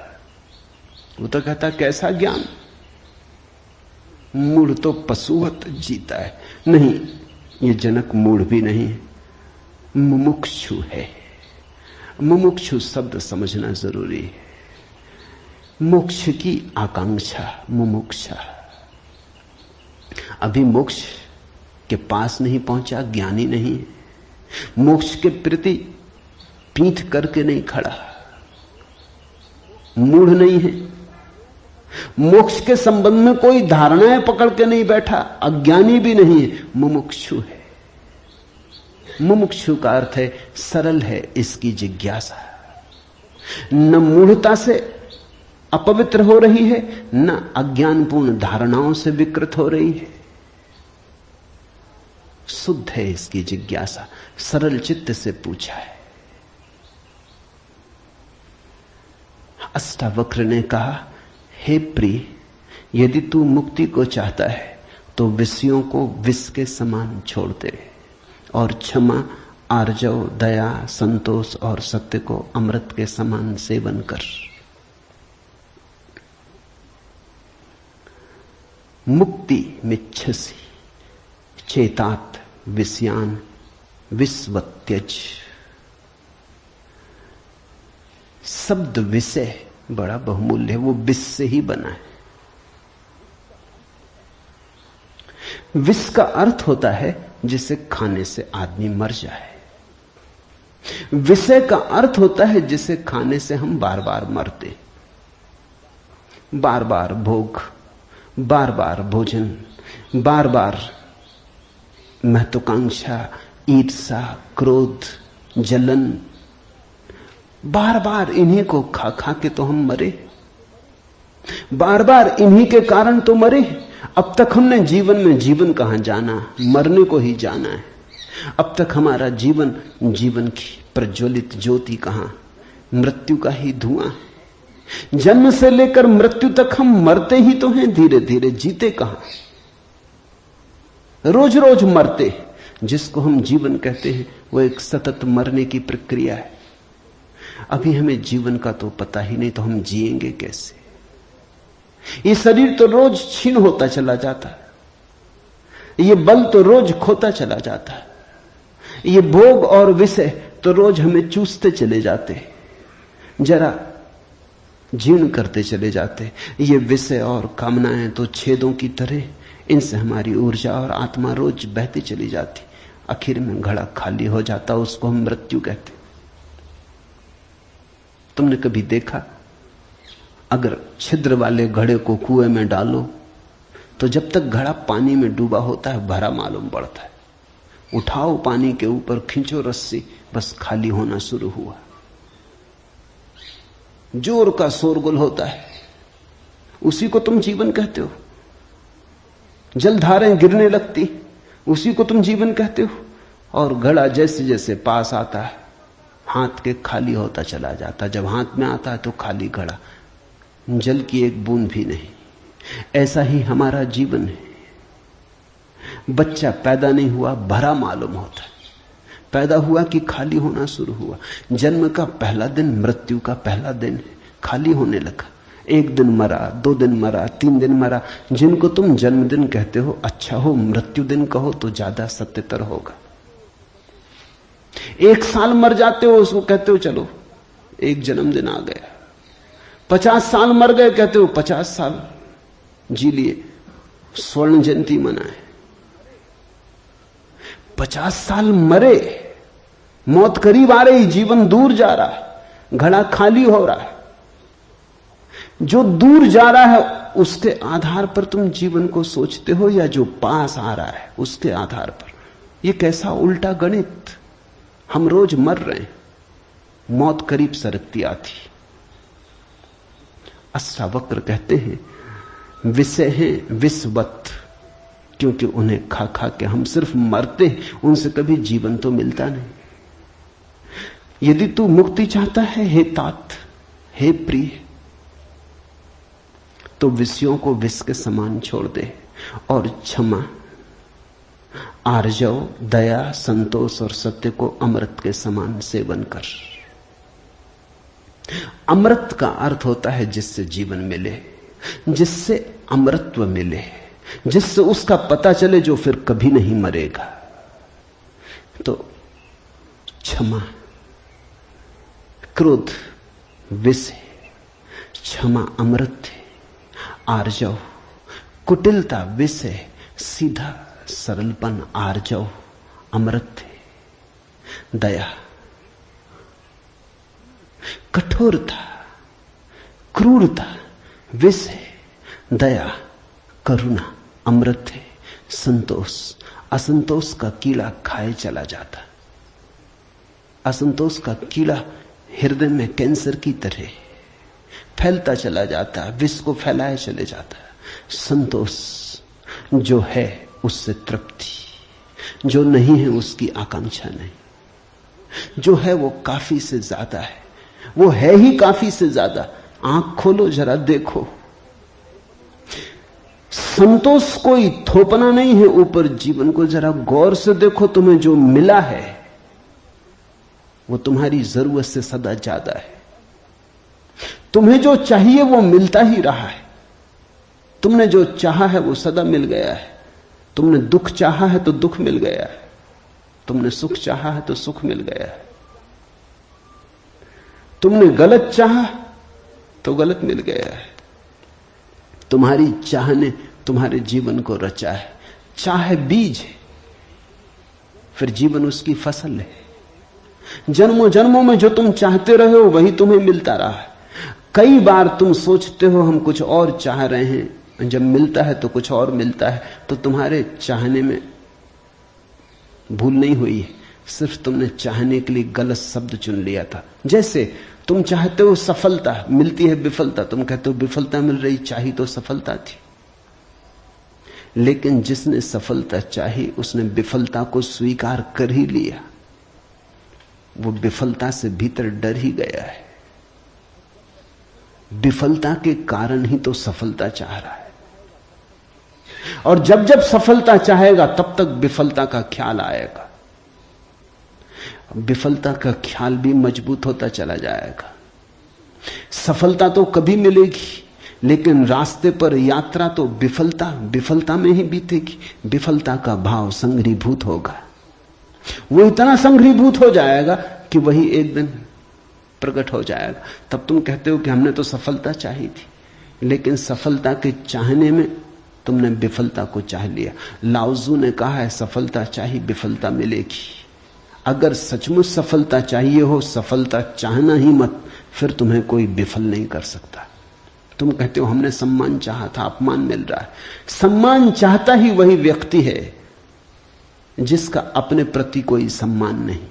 वो तो कहता कैसा ज्ञान। मूढ़ तो पशुवत जीता है। नहीं, ये जनक मूढ़ भी नहीं है, मुमुक्षु है। मुमुक्षु शब्द समझना जरूरी है। मोक्ष की आकांक्षा, मुमुक्षा। अभी मोक्ष के पास नहीं पहुंचा, ज्ञानी नहीं है। मोक्ष के प्रति पीठ करके नहीं खड़ा, मूढ़ नहीं है। मोक्ष के संबंध में कोई धारणाएं पकड़ के नहीं बैठा, अज्ञानी भी नहीं है, मुमुक्षु है। मुमुक्षु का अर्थ है सरल है इसकी जिज्ञासा। न मूढ़ता से अपवित्र हो रही है, न अज्ञानपूर्ण धारणाओं से विकृत हो रही है। शुद्ध है इसकी जिज्ञासा, सरल चित्त से पूछा है। अष्टावक्र ने कहा, हे प्रिय, यदि तू मुक्ति को चाहता है तो विषयों को विष के समान छोड़ दे और क्षमा, आर्जव, दया, संतोष और सत्य को अमृत के समान सेवन कर। मुक्ति मिच्छसि चेतात विषयान विस्वत्यज। शब्द विषय बड़ा बहुमूल्य है, वो विष से ही बना है। विष का अर्थ होता है जिसे खाने से आदमी मर जाए। विषय का अर्थ होता है जिसे खाने से हम बार बार मरते, बार बार भोग, बार बार भोजन, बार बार महत्वाकांक्षा, ईर्ष्या, क्रोध, जलन, बार बार इन्हीं को खा खा के तो हम मरे, बार बार इन्हीं के कारण तो मरे। अब तक हमने जीवन में जीवन कहां जाना, मरने को ही जाना है। अब तक हमारा जीवन, जीवन की प्रज्वलित ज्योति कहां, मृत्यु का ही धुआं है। जन्म से लेकर मृत्यु तक हम मरते ही तो हैं, धीरे धीरे, जीते कहां, रोज रोज मरते। जिसको हम जीवन कहते हैं वो एक सतत मरने की प्रक्रिया है। अभी हमें जीवन का तो पता ही नहीं, तो हम जिएंगे कैसे? ये शरीर तो रोज क्षीण होता चला जाता है, ये बल तो रोज खोता चला जाता है, ये भोग और विषय तो रोज हमें चूसते चले जाते, जरा जीर्ण करते चले जाते। ये विषय और कामनाएं तो छेदों की तरह, इनसे हमारी ऊर्जा और आत्मा रोज बहती चली जाती, आखिर में घड़ा खाली हो जाता, उसको हम मृत्यु कहते। तुमने कभी देखा, अगर छिद्र वाले घड़े को कुएं में डालो तो जब तक घड़ा पानी में डूबा होता है भरा मालूम पड़ता है। उठाओ पानी के ऊपर, खींचो रस्सी, बस खाली होना शुरू हुआ। जोर का शोरगुल होता है, उसी को तुम जीवन कहते हो। जलधारें गिरने लगती, उसी को तुम जीवन कहते हो। और घड़ा जैसे जैसे पास आता है, हाथ के खाली होता चला जाता। जब हाथ में आता है तो खाली घड़ा, जल की एक बूंद भी नहीं। ऐसा ही हमारा जीवन है। बच्चा पैदा नहीं हुआ, भरा मालूम होता है। पैदा हुआ कि खाली होना शुरू हुआ। जन्म का पहला दिन मृत्यु का पहला दिन है, खाली होने लगा। एक दिन मरा, 2 दिन मरा, 3 दिन मरा। जिनको तुम जन्मदिन कहते हो अच्छा हो, मृत्यु दिन कहो तो ज्यादा सत्यतर होगा। 1 साल मर जाते हो, उसको कहते हो चलो एक जन्मदिन आ गया। 50 साल मर गए, कहते हो 50 साल जी लिए, स्वर्ण जयंती मनाए। 50 साल मरे, मौत करीब आ रही, जीवन दूर जा रहा है, घड़ा खाली हो रहा है। जो दूर जा रहा है उसके आधार पर तुम जीवन को सोचते हो, या जो पास आ रहा है उसके आधार पर? यह कैसा उल्टा गणित। हम रोज मर रहे हैं, मौत करीब सरकती आती। अष्टावक्र कहते हैं विषय हैं विषवत, क्योंकि उन्हें खा खा के हम सिर्फ मरते हैं, उनसे कभी जीवन तो मिलता नहीं। यदि तू मुक्ति चाहता है हे तात, हे प्रिय, तो विषयों को विष के समान छोड़ दे और क्षमा, आर्जव, दया, संतोष और सत्य को अमृत के समान सेवन कर। अमृत का अर्थ होता है जिससे जीवन मिले, जिससे अमृतत्व मिले, जिससे उसका पता चले जो फिर कभी नहीं मरेगा। तो क्षमा, क्रोध विष है, क्षमा अमृत है। आर्जव, कुटिलता विष है, सीधा सरलपन आर्जव अमृत है। दया, कठोरता, क्रूरता विष है, दया, करुणा अमृत है। संतोष, असंतोष का कीड़ा खाए चला जाता। असंतोष का कीड़ा हृदय में कैंसर की तरह फैलता चला जाता है, विष को फैलाए चले जाता है। संतोष जो है उससे तृप्ति, जो नहीं है उसकी आकांक्षा नहीं। जो है वो काफी से ज्यादा है, वो है ही काफी से ज्यादा। आंख खोलो जरा देखो, संतोष कोई थोपना नहीं है ऊपर जीवन को। जरा गौर से देखो, तुम्हें जो मिला है वो तुम्हारी जरूरत से सदा ज्यादा है। तुम्हें जो चाहिए वो मिलता ही रहा है। तुमने जो चाहा है वो सदा मिल गया है। तुमने दुख चाहा है तो दुख मिल गया है, तुमने सुख चाहा है तो सुख मिल गया है। तुमने गलत चाहा तो गलत मिल गया है। तुम्हारी चाह ने तुम्हारे जीवन को रचा है। चाह बीज है, फिर जीवन उसकी फसल है। जन्मों जन्मों में जो तुम चाहते रहे हो वही तुम्हें मिलता रहा है। कई बार तुम सोचते हो हम कुछ और चाह रहे हैं, जब मिलता है तो कुछ और मिलता है। तो तुम्हारे चाहने में भूल नहीं हुई है, सिर्फ तुमने चाहने के लिए गलत शब्द चुन लिया था। जैसे तुम चाहते हो सफलता, मिलती है विफलता, तुम कहते हो विफलता मिल रही, चाही तो सफलता थी। लेकिन जिसने सफलता चाही उसने विफलता को स्वीकार कर ही लिया, वो विफलता से भीतर डर ही गया है। विफलता के कारण ही तो सफलता चाह रहा है, और जब जब सफलता चाहेगा तब तक विफलता का ख्याल आएगा। विफलता का ख्याल भी मजबूत होता चला जाएगा। सफलता तो कभी मिलेगी, लेकिन रास्ते पर यात्रा तो विफलता में ही बीतेगी। विफलता का भाव संघरीभूत होगा, वो इतना संघरीभूत हो जाएगा कि वही एक दिन प्रकट हो जाएगा। तब तुम कहते हो कि हमने तो सफलता चाही थी, लेकिन सफलता के चाहने में तुमने विफलता को चाह लिया। लाओजू ने कहा है सफलता चाही विफलता मिलेगी। अगर सचमुच सफलता चाहिए हो, सफलता चाहना ही मत, फिर तुम्हें कोई विफल नहीं कर सकता। तुम कहते हो हमने सम्मान चाहा था, अपमान मिल रहा है। सम्मान चाहता ही वही व्यक्ति है जिसका अपने प्रति कोई सम्मान नहीं,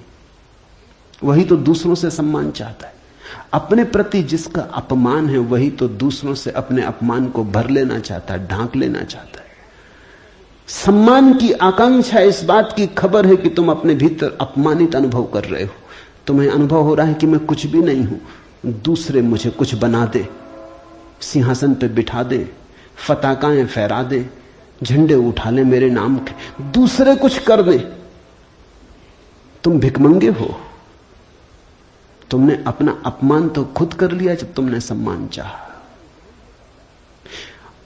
वही तो दूसरों से सम्मान चाहता है। अपने प्रति जिसका अपमान है वही तो दूसरों से अपने अपमान को भर लेना चाहता है, ढांक लेना चाहता है। सम्मान की आकांक्षा इस बात की खबर है कि तुम अपने भीतर अपमानित अनुभव कर रहे हो। तुम्हें अनुभव हो रहा है कि मैं कुछ भी नहीं हूं, दूसरे मुझे कुछ बना दे, सिंहासन पे बिठा दे, फताकाएं फहरा दे, झंडे उठा ले मेरे नाम के, दूसरे कुछ कर दे। तुम भिखमंगे हो। तुमने अपना अपमान तो खुद कर लिया जब तुमने सम्मान चाहा,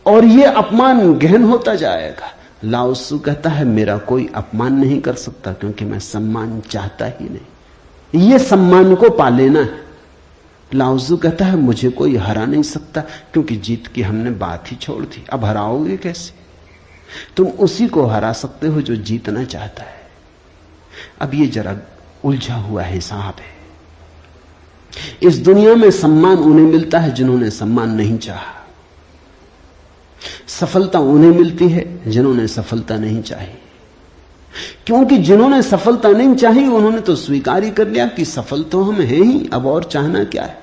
और यह अपमान गहन होता जाएगा। लाओसू कहता है मेरा कोई अपमान नहीं कर सकता, क्योंकि मैं सम्मान चाहता ही नहीं। यह सम्मान को पा लेना है। लाओजू कहता है मुझे कोई हरा नहीं सकता, क्योंकि जीत की हमने बात ही छोड़ दी, अब हराओगे कैसे? तुम उसी को हरा सकते हो जो जीतना चाहता है। अब ये जरा उलझा हुआ हिसाब है। इस दुनिया में सम्मान उन्हें मिलता है जिन्होंने सम्मान नहीं चाहा, सफलता उन्हें मिलती है जिन्होंने सफलता नहीं चाही। क्योंकि जिन्होंने सफलता नहीं चाही उन्होंने तो स्वीकार ही कर लिया कि सफल तो हम हैं ही, अब और चाहना क्या है।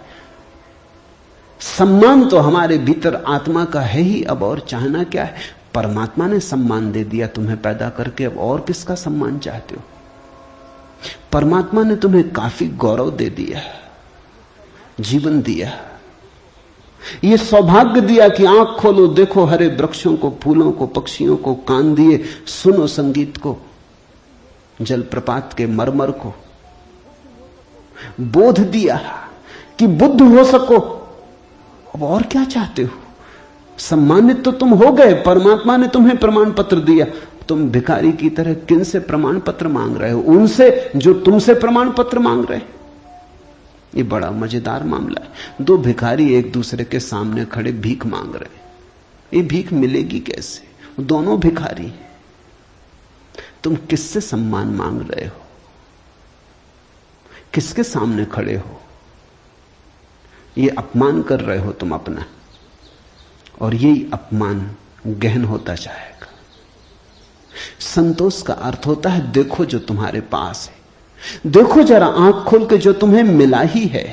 सम्मान तो हमारे भीतर आत्मा का है ही, अब और चाहना क्या है। परमात्मा ने सम्मान दे दिया तुम्हें पैदा करके, अब और किसका सम्मान चाहते हो? परमात्मा ने तुम्हें काफी गौरव दे दिया, जीवन दिया, यह सौभाग्य दिया कि आंख खोलो, देखो हरे वृक्षों को, फूलों को, पक्षियों को, कान दिए, सुनो संगीत को, जलप्रपात के मरमर को, बोध दिया कि बुद्ध हो सको। अब और क्या चाहते हो? सम्मानित तो तुम हो गए, परमात्मा ने तुम्हें प्रमाण पत्र दिया। तुम भिखारी की तरह किन से प्रमाण पत्र मांग रहे हो? उनसे जो तुमसे प्रमाण पत्र मांग रहे। ये बड़ा मजेदार मामला है। दो भिखारी एक दूसरे के सामने खड़े भीख मांग रहे। ये भीख मिलेगी कैसे? दोनों भिखारी हैं। तुम किससे सम्मान मांग रहे हो? किसके सामने खड़े हो? ये अपमान कर रहे हो तुम अपना, और यही अपमान गहन होता जाएगा। संतोष का अर्थ होता है देखो जो तुम्हारे पास है, देखो जरा आंख खोल के जो तुम्हें मिला ही है।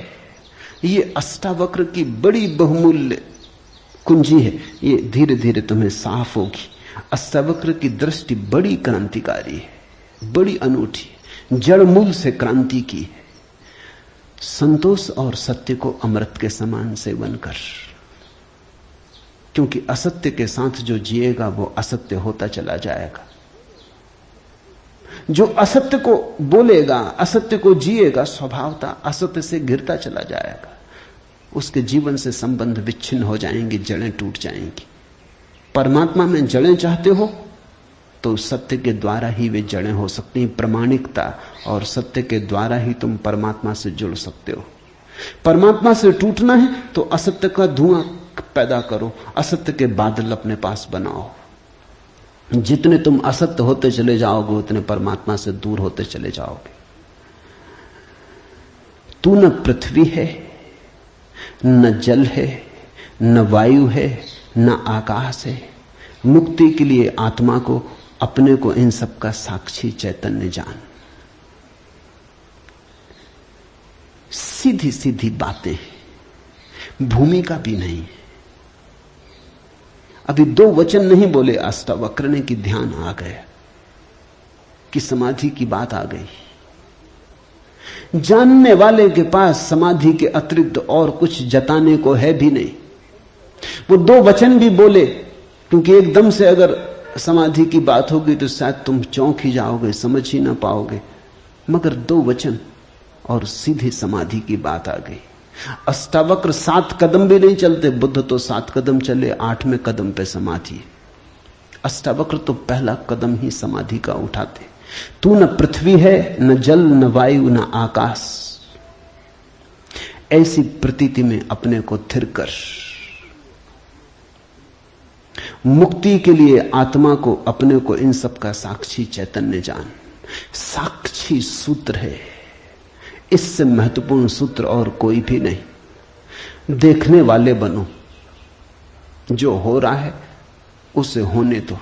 ये अष्टावक्र की बड़ी बहुमूल्य कुंजी है, ये धीरे धीरे तुम्हें साफ होगी। अष्टावक्र की दृष्टि बड़ी क्रांतिकारी है, बड़ी अनूठी, जड़ मूल से क्रांति की है। संतोष और सत्य को अमृत के समान सेवन कर, क्योंकि असत्य के साथ जो जिएगा वो असत्य होता चला जाएगा। जो असत्य को बोलेगा, असत्य को जिएगा, स्वभावतः असत्य से घिरता चला जाएगा। उसके जीवन से संबंध विच्छिन्न हो जाएंगे, जड़ें टूट जाएंगी। परमात्मा में जड़ें चाहते हो तो सत्य के द्वारा ही वे जड़ें हो सकती हैं। प्रामाणिकता और सत्य के द्वारा ही तुम परमात्मा से जुड़ सकते हो। परमात्मा से टूटना है तो असत्य का धुआं पैदा करो, असत्य के बादल अपने पास बनाओ। जितने तुम असत्य होते चले जाओगे उतने परमात्मा से दूर होते चले जाओगे। तू न पृथ्वी है, न जल है, न वायु है, न आकाश है। मुक्ति के लिए आत्मा को, अपने को, इन सब का साक्षी चैतन्य जान। सीधी सीधी बातें, भूमिका भी नहीं। अभी 2 वचन नहीं बोले अष्टावक्र ने कि ध्यान आ गया, कि समाधि की बात आ गई। जानने वाले के पास समाधि के अतिरिक्त और कुछ जताने को है भी नहीं। वो 2 वचन भी बोले, क्योंकि एकदम से अगर समाधि की बात होगी तो शायद तुम चौंक ही जाओगे, समझ ही ना पाओगे। मगर 2 वचन और सीधी समाधि की बात आ गई। अष्टावक्र 7 कदम भी नहीं चलते, बुद्ध तो 7 कदम चले, 8वें कदम पे समाधि। अष्टावक्र तो पहला कदम ही समाधि का उठाते। तू न पृथ्वी है, न जल, न वायु, न आकाश। ऐसी प्रतीति में अपने को थिर कर। मुक्ति के लिए आत्मा को, अपने को, इन सब का साक्षी चैतन्य जान। साक्षी सूत्र है, इससे महत्वपूर्ण सूत्र और कोई भी नहीं। देखने वाले बनो, जो हो रहा है उसे होने दो,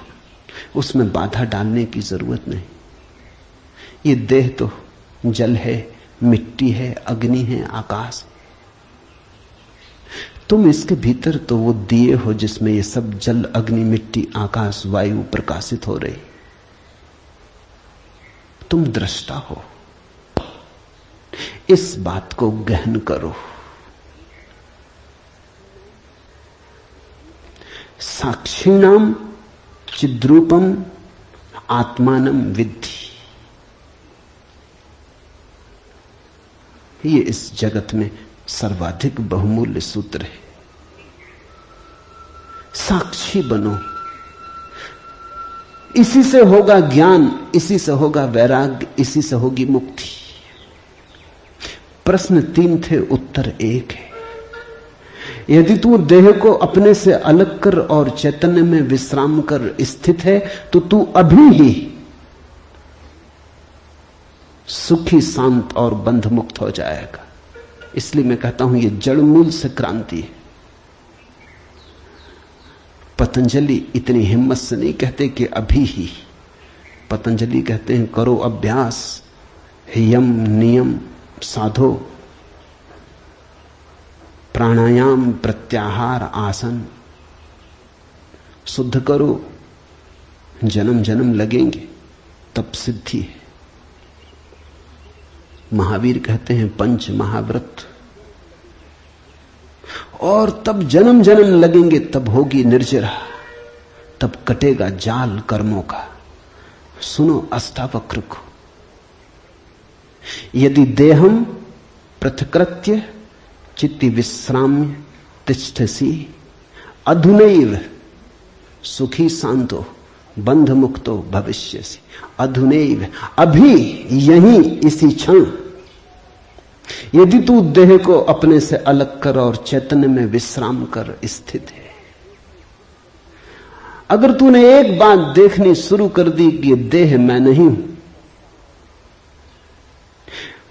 उसमें बाधा डालने की जरूरत नहीं। ये देह तो जल है, मिट्टी है, अग्नि है, आकाश। तुम इसके भीतर तो वो दिए हो जिसमें ये सब जल, अग्नि, मिट्टी, आकाश, वायु प्रकाशित हो रही। तुम दृष्टा हो। इस बात को गहन करो। साक्षिणाम चिद्रूपम आत्मानम विद्धि। ये इस जगत में सर्वाधिक बहुमूल्य सूत्र है। साक्षी बनो। इसी से होगा ज्ञान, इसी से होगा वैराग्य, इसी से होगी मुक्ति। प्रश्न 3 थे, उत्तर 1 है। यदि तू देह को अपने से अलग कर और चैतन्य में विश्राम कर स्थित है, तो तू अभी ही सुखी, शांत और बंध मुक्त हो जाएगा। इसलिए मैं कहता हूं यह जड़ मूल से क्रांति है। पतंजलि इतनी हिम्मत से नहीं कहते कि अभी ही। पतंजलि कहते हैं करो अभ्यास, यम नियम साधो, प्राणायाम, प्रत्याहार, आसन शुद्ध करो। जन्म जन्म लगेंगे तब सिद्धि है। महावीर कहते हैं 5 महाव्रत, और तब जन्म जन्म लगेंगे, तब होगी निर्जरा, तब कटेगा जाल कर्मों का। सुनो अष्टावक्र को। यदि देहम पृथकृत्य चित्ति विश्राम्य तिष्ठसि अधुनैव सुखी शांतो बंध मुक्तो भविष्यसि। अधुनैव, अभी, यहीं, इसी क्षण। यदि तू देह को अपने से अलग कर और चैतन्य में विश्राम कर स्थित है, अगर तूने एक बात देखनी शुरू कर दी कि देह मैं नहीं हूं,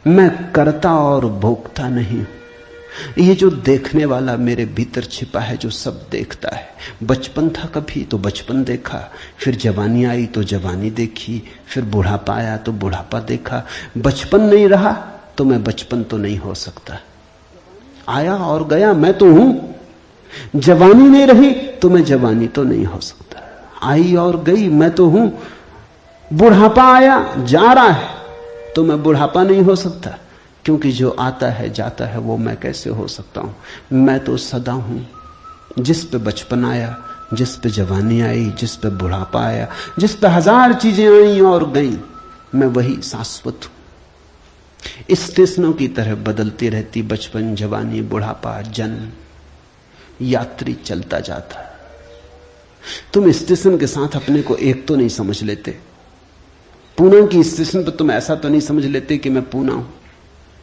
मैं करता और भोगता नहीं हूं, ये जो देखने वाला मेरे भीतर छिपा है, जो सब देखता है। बचपन था कभी तो बचपन देखा, फिर जवानी आई तो जवानी देखी, फिर बुढ़ापा आया तो बुढ़ापा देखा। बचपन नहीं रहा तो मैं बचपन तो नहीं हो सकता। आया और गया, मैं तो हूं। जवानी नहीं रही तो मैं जवानी तो नहीं हो सकता। आई और गई, मैं तो हूं। बुढ़ापा आया, जा रहा है, तो मैं बुढ़ापा नहीं हो सकता, क्योंकि जो आता है जाता है वो मैं कैसे हो सकता हूं। मैं तो सदा हूं। जिस पे बचपन आया, जिस पे जवानी आई, जिस पे बुढ़ापा आया, जिस पे 1000 चीजें आई और गईं, मैं वही शाश्वत हूं। स्टेशनों की तरह बदलती रहती बचपन, जवानी, बुढ़ापा, जन्म, यात्री चलता जाता। तुम स्टेशन के साथ अपने को एक तो नहीं समझ लेते। पूना की स्टेशन पर तुम ऐसा तो नहीं समझ लेते कि मैं पूना हूं।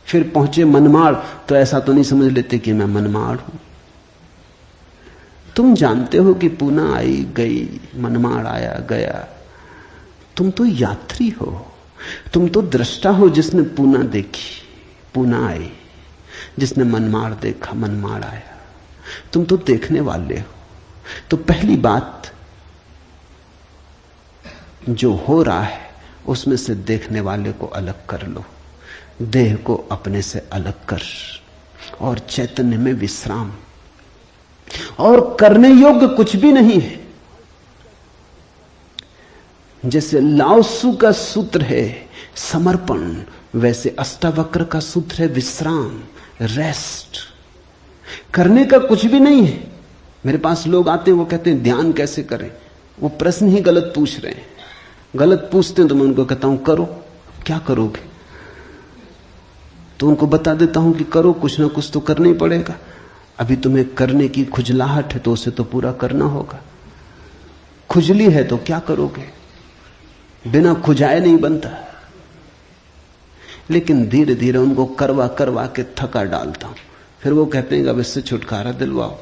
फिर पहुंचे मनमाड़ तो ऐसा तो नहीं समझ लेते कि मैं मनमाड़ हूं। तुम जानते हो कि पूना आई गई, मनमाड़ आया गया। तुम तो यात्री हो, तुम तो दृष्टा हो जिसने पूना देखी, पूना आई, जिसने मनमाड़ देखा मनमाड़ आया। तुम तो देखने वाले हो। तो पहली बात, जो हो रहा है उसमें से देखने वाले को अलग कर लो, देह को अपने से अलग कर, और चैतन्य में विश्राम। और करने योग्य कुछ भी नहीं है। जैसे लाओत्सु का सूत्र है समर्पण, वैसे अष्टावक्र का सूत्र है विश्राम, रेस्ट। करने का कुछ भी नहीं है। मेरे पास लोग आते हैं, वो कहते हैं ध्यान कैसे करें। वो प्रश्न ही गलत पूछ रहे हैं। गलत पूछते हैं तो मैं उनको कहता हूं करो। क्या करोगे? तो उनको बता देता हूं कि करो, कुछ ना कुछ तो करना ही पड़ेगा। अभी तुम्हें करने की खुजलाहट है तो उसे तो पूरा करना होगा। खुजली है तो क्या करोगे? बिना खुजाए नहीं बनता। लेकिन धीरे धीरे उनको करवा करवा के थका डालता हूं। फिर वो कहते हैं अब इससे छुटकारा दिलवाओ।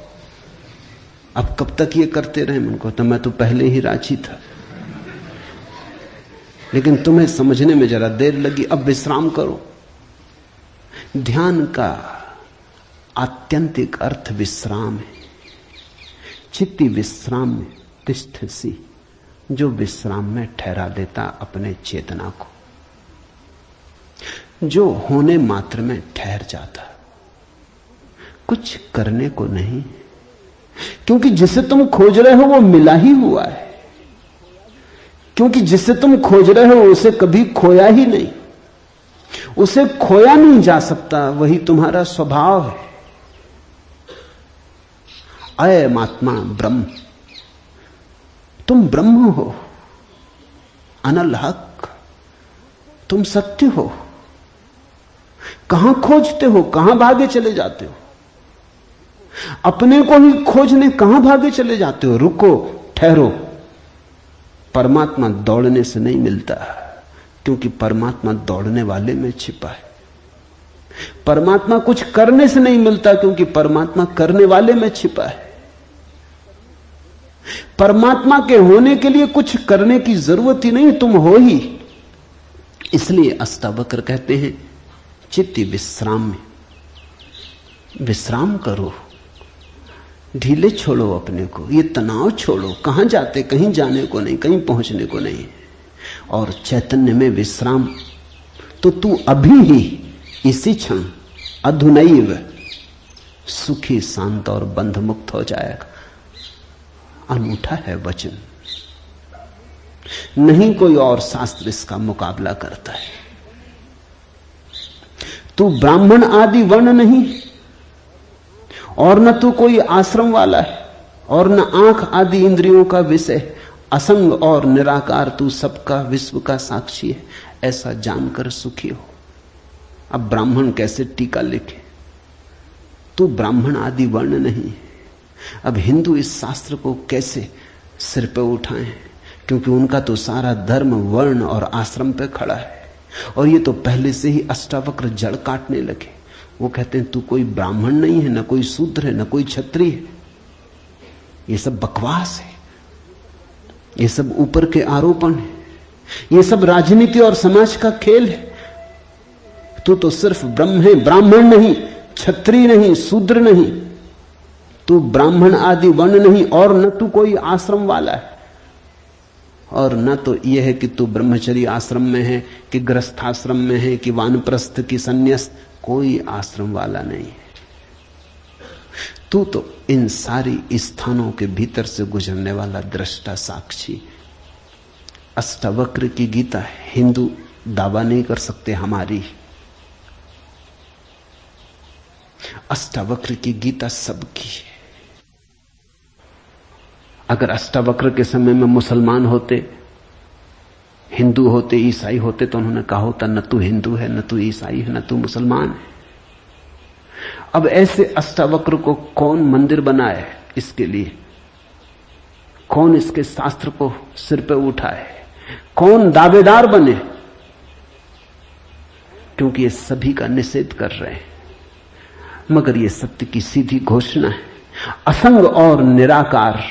अब कब तक ये करते रहे? उनको तो मैं तो पहले ही राजी था, लेकिन तुम्हें समझने में जरा देर लगी। अब विश्राम करो। ध्यान का आत्यंतिक अर्थ विश्राम है। चित्ती विश्राम में तिष्ठसि, जो विश्राम में ठहरा देता अपने चेतना को, जो होने मात्र में ठहर जाता, कुछ करने को नहीं। क्योंकि जिसे तुम खोज रहे हो वो मिला ही हुआ है। क्योंकि जिसे तुम खोज रहे हो उसे कभी खोया ही नहीं, उसे खोया नहीं जा सकता। वही तुम्हारा स्वभाव है। अयम आत्मा ब्रह्म, तुम ब्रह्म हो, अनल हक, तुम सत्य हो। कहां खोजते हो? कहां भागे चले जाते हो? अपने को ही खोजने कहां भागे चले जाते हो? रुको, ठहरो। परमात्मा दौड़ने से नहीं मिलता, क्योंकि परमात्मा दौड़ने वाले में छिपा है। परमात्मा कुछ करने से नहीं मिलता, क्योंकि परमात्मा करने वाले में छिपा है। परमात्मा के होने के लिए कुछ करने की जरूरत ही नहीं, तुम हो ही। इसलिए अष्टावक्र कहते हैं चित्ती विश्राम में विश्राम करो, ढीले छोड़ो अपने को, ये तनाव छोड़ो। कहां जाते? कहीं जाने को नहीं, कहीं पहुंचने को नहीं। और चैतन्य में विश्राम, तो तू अभी ही इसी क्षण अधुनैव सुखी शांत और बंध मुक्त हो जाएगा। अनूठा है वचन, नहीं कोई और शास्त्र इसका मुकाबला करता है। तू ब्राह्मण आदि वर्ण नहीं, और न तू कोई आश्रम वाला है, और न आंख आदि इंद्रियों का विषय। असंग और निराकार तू सबका विश्व का साक्षी है, ऐसा जानकर सुखी हो। अब ब्राह्मण कैसे टीका लिखे? तू ब्राह्मण आदि वर्ण नहीं। अब हिंदू इस शास्त्र को कैसे सिर पे उठाएं? क्योंकि उनका तो सारा धर्म वर्ण और आश्रम पे खड़ा है। और ये तो पहले से ही अष्टावक्र जड़ काटने लगे। वो कहते हैं तू कोई ब्राह्मण नहीं है, न कोई शूद्र है, न कोई क्षत्रिय है। ये सब बकवास है, ये सब ऊपर के आरोपण है, ये सब राजनीति और समाज का खेल है। तू तो सिर्फ ब्रह्म है, ब्राह्मण नहीं, क्षत्रिय नहीं, शूद्र नहीं। तू ब्राह्मण आदि वर्ण नहीं, और न तू कोई आश्रम वाला है, और न तो यह है कि तू ब्रह्मचर्य आश्रम में है कि गृहस्थाश्रम में है कि वानप्रस्थ की संन्यास। कोई आश्रम वाला नहीं है। तू तो इन सारी स्थानों के भीतर से गुजरने वाला दृष्टा साक्षी। अष्टावक्र की गीता हिंदू दावा नहीं कर सकते हमारी। अष्टावक्र की गीता सबकी है। अगर अष्टावक्र के समय में मुसलमान होते, हिंदू होते, ईसाई होते, तो उन्होंने कहा होता न तू हिंदू है, न तू ईसाई है, न तू मुसलमान है। अब ऐसे अष्टावक्र को कौन मंदिर बनाए? इसके लिए कौन इसके शास्त्र को सिर पे उठाए? कौन दावेदार बने? क्योंकि ये सभी का निषेध कर रहे हैं। मगर ये सत्य की सीधी घोषणा है, असंग और निराकार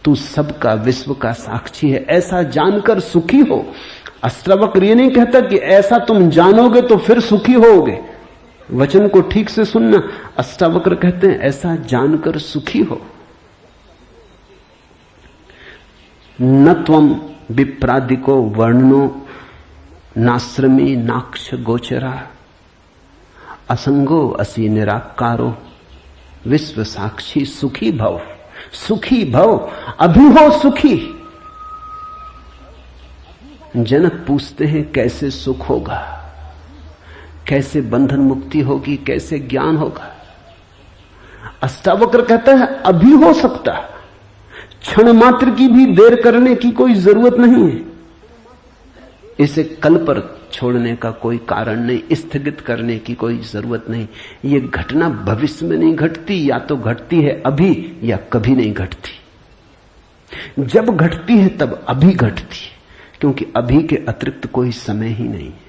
तू सबका विश्व का साक्षी है, ऐसा जानकर सुखी हो। अष्टावक्र ये नहीं कहता कि ऐसा तुम जानोगे तो फिर सुखी होगे। वचन को ठीक से सुनना। अष्टावक्र कहते हैं ऐसा जानकर सुखी हो। न त्वम विप्रादिको वर्णनो नाश्रमी नाक्ष गोचरा असंगो असि निराकारो विश्व साक्षी सुखी भव। सुखी भव, अभी हो सुखी। जनक पूछते हैं कैसे सुख होगा, कैसे बंधन मुक्ति होगी, कैसे ज्ञान होगा। अष्टावक्र कहता है अभी हो सकता, क्षण मात्र की भी देर करने की कोई जरूरत नहीं है। इसे कल पर छोड़ने का कोई कारण नहीं, स्थगित करने की कोई जरूरत नहीं। ये घटना भविष्य में नहीं घटती, या तो घटती है अभी या कभी नहीं घटती। जब घटती है तब अभी घटती है, क्योंकि अभी के अतिरिक्त कोई समय ही नहीं है।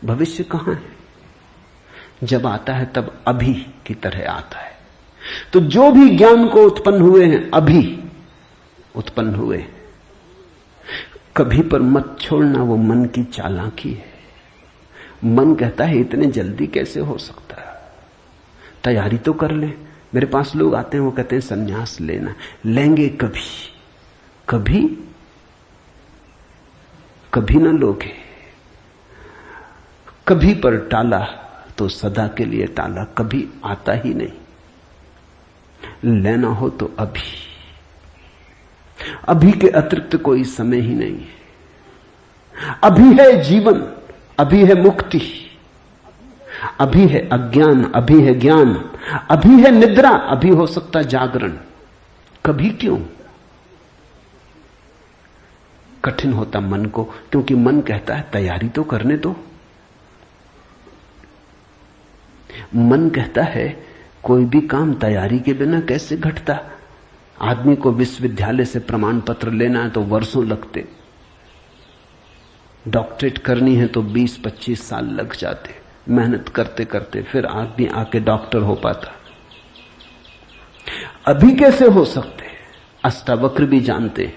भविष्य कहां है? जब आता है तब अभी की तरह आता है। तो जो भी ज्ञान को उत्पन्न हुए हैं अभी उत्पन्न हुए हैं। कभी पर मत छोड़ना, वो मन की चालाकी है। मन कहता है इतने जल्दी कैसे हो सकता है, तैयारी तो कर ले। मेरे पास लोग आते हैं, वो कहते हैं संन्यास लेना, लेंगे कभी, कभी कभी ना लोगे। कभी पर टाला तो सदा के लिए टाला, कभी आता ही नहीं। लेना हो तो अभी, अभी के अतिरिक्त कोई समय ही नहीं है। अभी है जीवन, अभी है मुक्ति, अभी है अज्ञान, अभी है ज्ञान, अभी है निद्रा, अभी हो सकता जागरण। कभी क्यों? कठिन होता मन को, क्योंकि मन कहता है तैयारी तो करने दो। मन कहता है कोई भी काम तैयारी के बिना कैसे घटता। आदमी को विश्वविद्यालय से प्रमाण पत्र लेना है तो वर्षों लगते, डॉक्टरेट करनी है तो 20-25 साल लग जाते, मेहनत करते करते फिर आदमी आके डॉक्टर हो पाता। अभी कैसे हो सकते? अष्टावक्र भी जानते,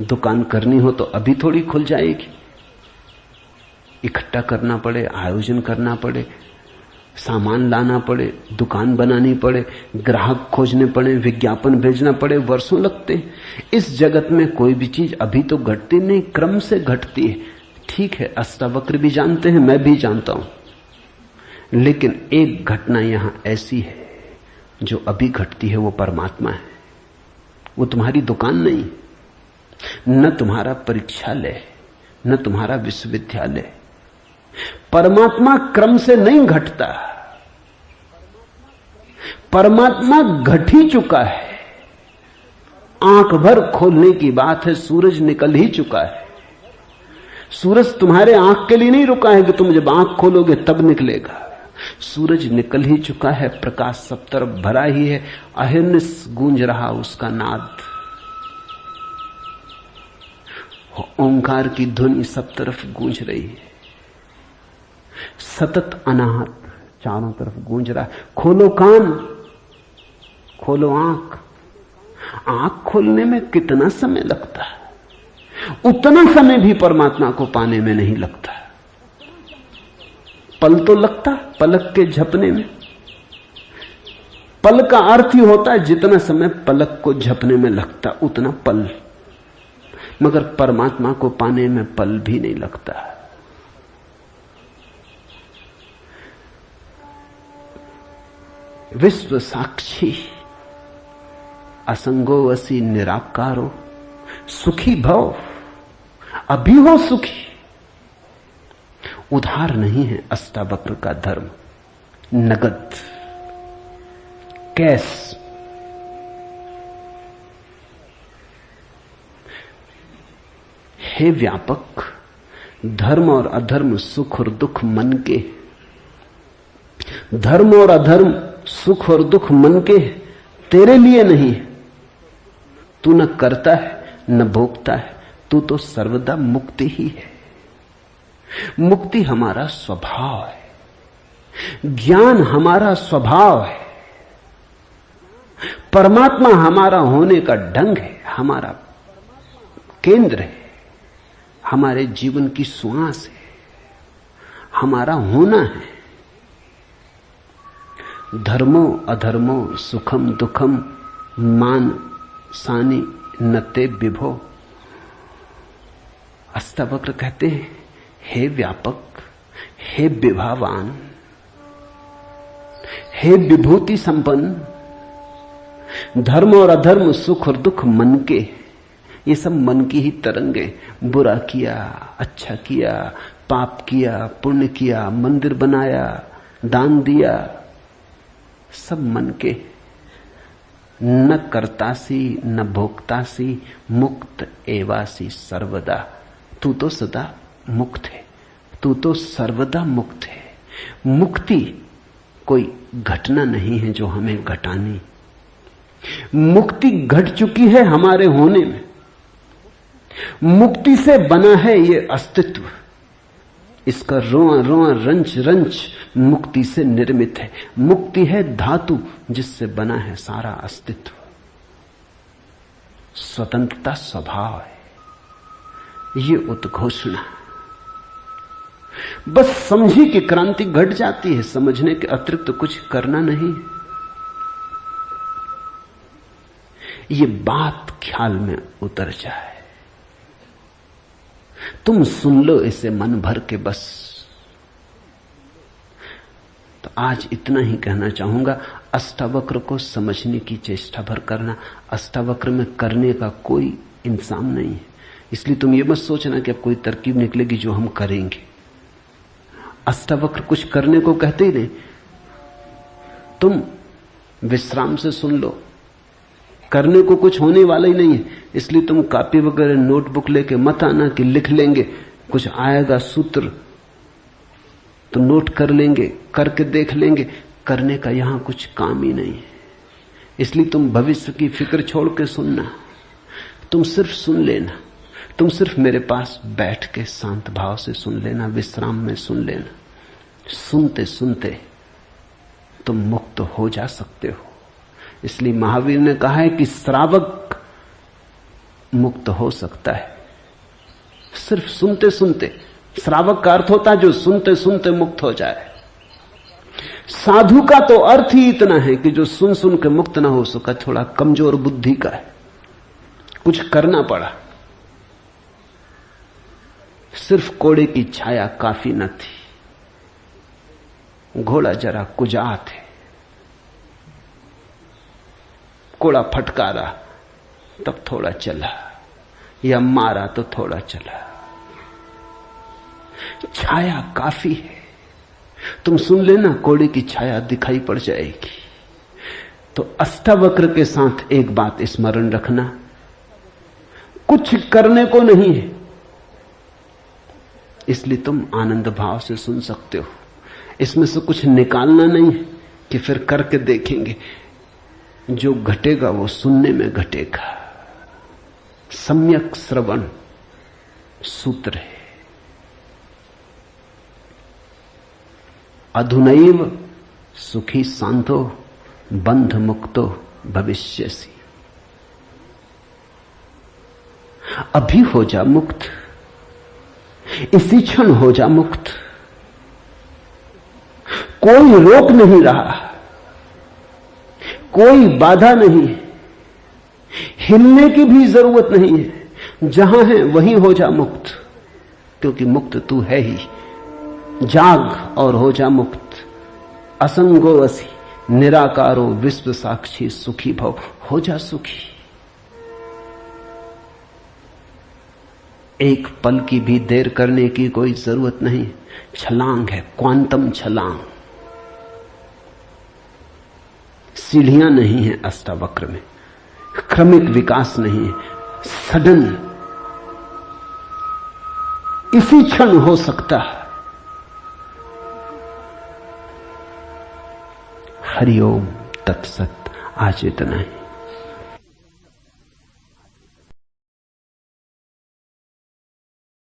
दुकान करनी हो तो अभी थोड़ी खुल जाएगी। इकट्ठा करना पड़े, आयोजन करना पड़े, सामान लाना पड़े, दुकान बनानी पड़े, ग्राहक खोजने पड़े, विज्ञापन भेजना पड़े, वर्षों लगते हैं। इस जगत में कोई भी चीज अभी तो घटती नहीं, क्रम से घटती है। ठीक है, अष्टावक्र भी जानते हैं, मैं भी जानता हूं, लेकिन एक घटना यहां ऐसी है जो अभी घटती है, वो परमात्मा है। वो तुम्हारी दुकान नहीं, न तुम्हारा परीक्षालय, न तुम्हारा विश्वविद्यालय। परमात्मा क्रम से नहीं घटता, परमात्मा घट ही चुका है। आंख भर खोलने की बात है, सूरज निकल ही चुका है। सूरज तुम्हारे आंख के लिए नहीं रुका है कि तुम जब आंख खोलोगे तब निकलेगा। सूरज निकल ही चुका है, प्रकाश सब तरफ भरा ही है, अहिर्निश गूंज रहा उसका नाद, ओंकार की ध्वनि सब तरफ गूंज रही है, सतत अनाहत चारों तरफ गूंज रहा है। खोलो कान, खोलो आंख। आंख खोलने में कितना समय लगता है, उतना समय भी परमात्मा को पाने में नहीं लगता। पल तो लगता, पलक के झपने में। पल का अर्थ ही होता है जितना समय पलक को झपने में लगता उतना पल, मगर परमात्मा को पाने में पल भी नहीं लगता। विश्व साक्षी असंगो वसी निराकारो सुखी भव। अभी हो सुखी। उधार नहीं है अष्टावक्र का धर्म, नगद, कैश। हे व्यापक, धर्म और अधर्म, सुख और दुख मन के। धर्म और अधर्म, सुख और दुख मन के, तेरे लिए नहीं। तू न करता है न भोगता है, तू तो सर्वदा मुक्ति ही है। मुक्ति हमारा स्वभाव है, ज्ञान हमारा स्वभाव है, परमात्मा हमारा होने का ढंग है, हमारा केंद्र है, हमारे जीवन की श्वास है, हमारा होना है। धर्मो अधर्मो सुखम दुखम मान सानी नते विभो। अष्टावक्र कहते हैं, हे व्यापक, हे विभावान, हे विभूति संपन्न, धर्म और अधर्म, सुख और दुख मन के, ये सब मन की ही तरंगे। बुरा किया, अच्छा किया, पाप किया, पुण्य किया, मंदिर बनाया, दान दिया, सब मन के। न कर्तासी न भोक्तासी मुक्त एवासी सर्वदा। तू तो सदा मुक्त है, तू तो सर्वदा मुक्त है। मुक्ति कोई घटना नहीं है जो हमें घटानी। मुक्ति घट चुकी है हमारे होने में। मुक्ति से बना है ये अस्तित्व, इसका रोआ रोआ रंच रंच मुक्ति से निर्मित है। मुक्ति है धातु जिससे बना है सारा अस्तित्व। स्वतंत्रता स्वभाव है ये उद्घोषणा। बस समझी कि क्रांति घट जाती है, समझने के अतिरिक्त तो कुछ करना नहीं। ये बात ख्याल में उतर जाए, तुम सुन लो इसे मन भर के बस। तो आज इतना ही कहना चाहूंगा। अष्टावक्र को समझने की चेष्टा भर करना। अष्टावक्र में करने का कोई इंतजाम नहीं है, इसलिए तुम ये मत सोचना कि अब कोई तरकीब निकलेगी जो हम करेंगे। अष्टावक्र कुछ करने को कहते ही नहीं। तुम विश्राम से सुन लो, करने को कुछ होने वाला ही नहीं है, इसलिए तुम कॉपी वगैरह नोटबुक लेके मत आना कि लिख लेंगे, कुछ आएगा सूत्र तो नोट कर लेंगे, करके देख लेंगे। करने का यहां कुछ काम ही नहीं है, इसलिए तुम भविष्य की फिक्र छोड़ के सुनना। तुम सिर्फ सुन लेना, तुम सिर्फ मेरे पास बैठ के शांत भाव से सुन लेना, विश्राम में सुन लेना। सुनते सुनते तुम मुक्त हो जा सकते हो। इसलिए महावीर ने कहा है कि श्रावक मुक्त हो सकता है सिर्फ सुनते सुनते। श्रावक का अर्थ होता है जो सुनते सुनते मुक्त हो जाए। साधु का तो अर्थ ही इतना है कि जो सुन सुन के मुक्त ना हो सका, थोड़ा कमजोर बुद्धि का है, कुछ करना पड़ा। सिर्फ कोड़े की छाया काफी न थी, घोड़ा जरा कुजात है, कोड़ा फटकारा तब थोड़ा चला, या मारा तो थोड़ा चला। छाया काफी है, तुम सुन लेना, कोड़े की छाया दिखाई पड़ जाएगी। तो अष्टावक्र के साथ एक बात स्मरण रखना, कुछ करने को नहीं है, इसलिए तुम आनंद भाव से सुन सकते हो। इसमें से कुछ निकालना नहीं है कि फिर करके देखेंगे। जो घटेगा वो सुनने में घटेगा। सम्यक श्रवण सूत्र है। अधुनैव सुखी शांतो बंध मुक्तो भविष्यसि। अभी हो जा मुक्त, इसी क्षण हो जा मुक्त। कोई रोक नहीं रहा, कोई बाधा नहीं, हिलने की भी जरूरत नहीं है। जहां है वहीं हो जा मुक्त, क्योंकि मुक्त तू है ही। जाग और हो जा मुक्त। असंगो वसी निराकारो विश्व साक्षी सुखी भव। हो जा सुखी। एक पल की भी देर करने की कोई जरूरत नहीं। छलांग है, क्वांटम छलांग। सीढ़ियां नहीं है अष्टावक्र में, क्रमिक विकास नहीं है, सडन इसी क्षण हो सकता है। हरिओम तत्सत। आज इतना ही।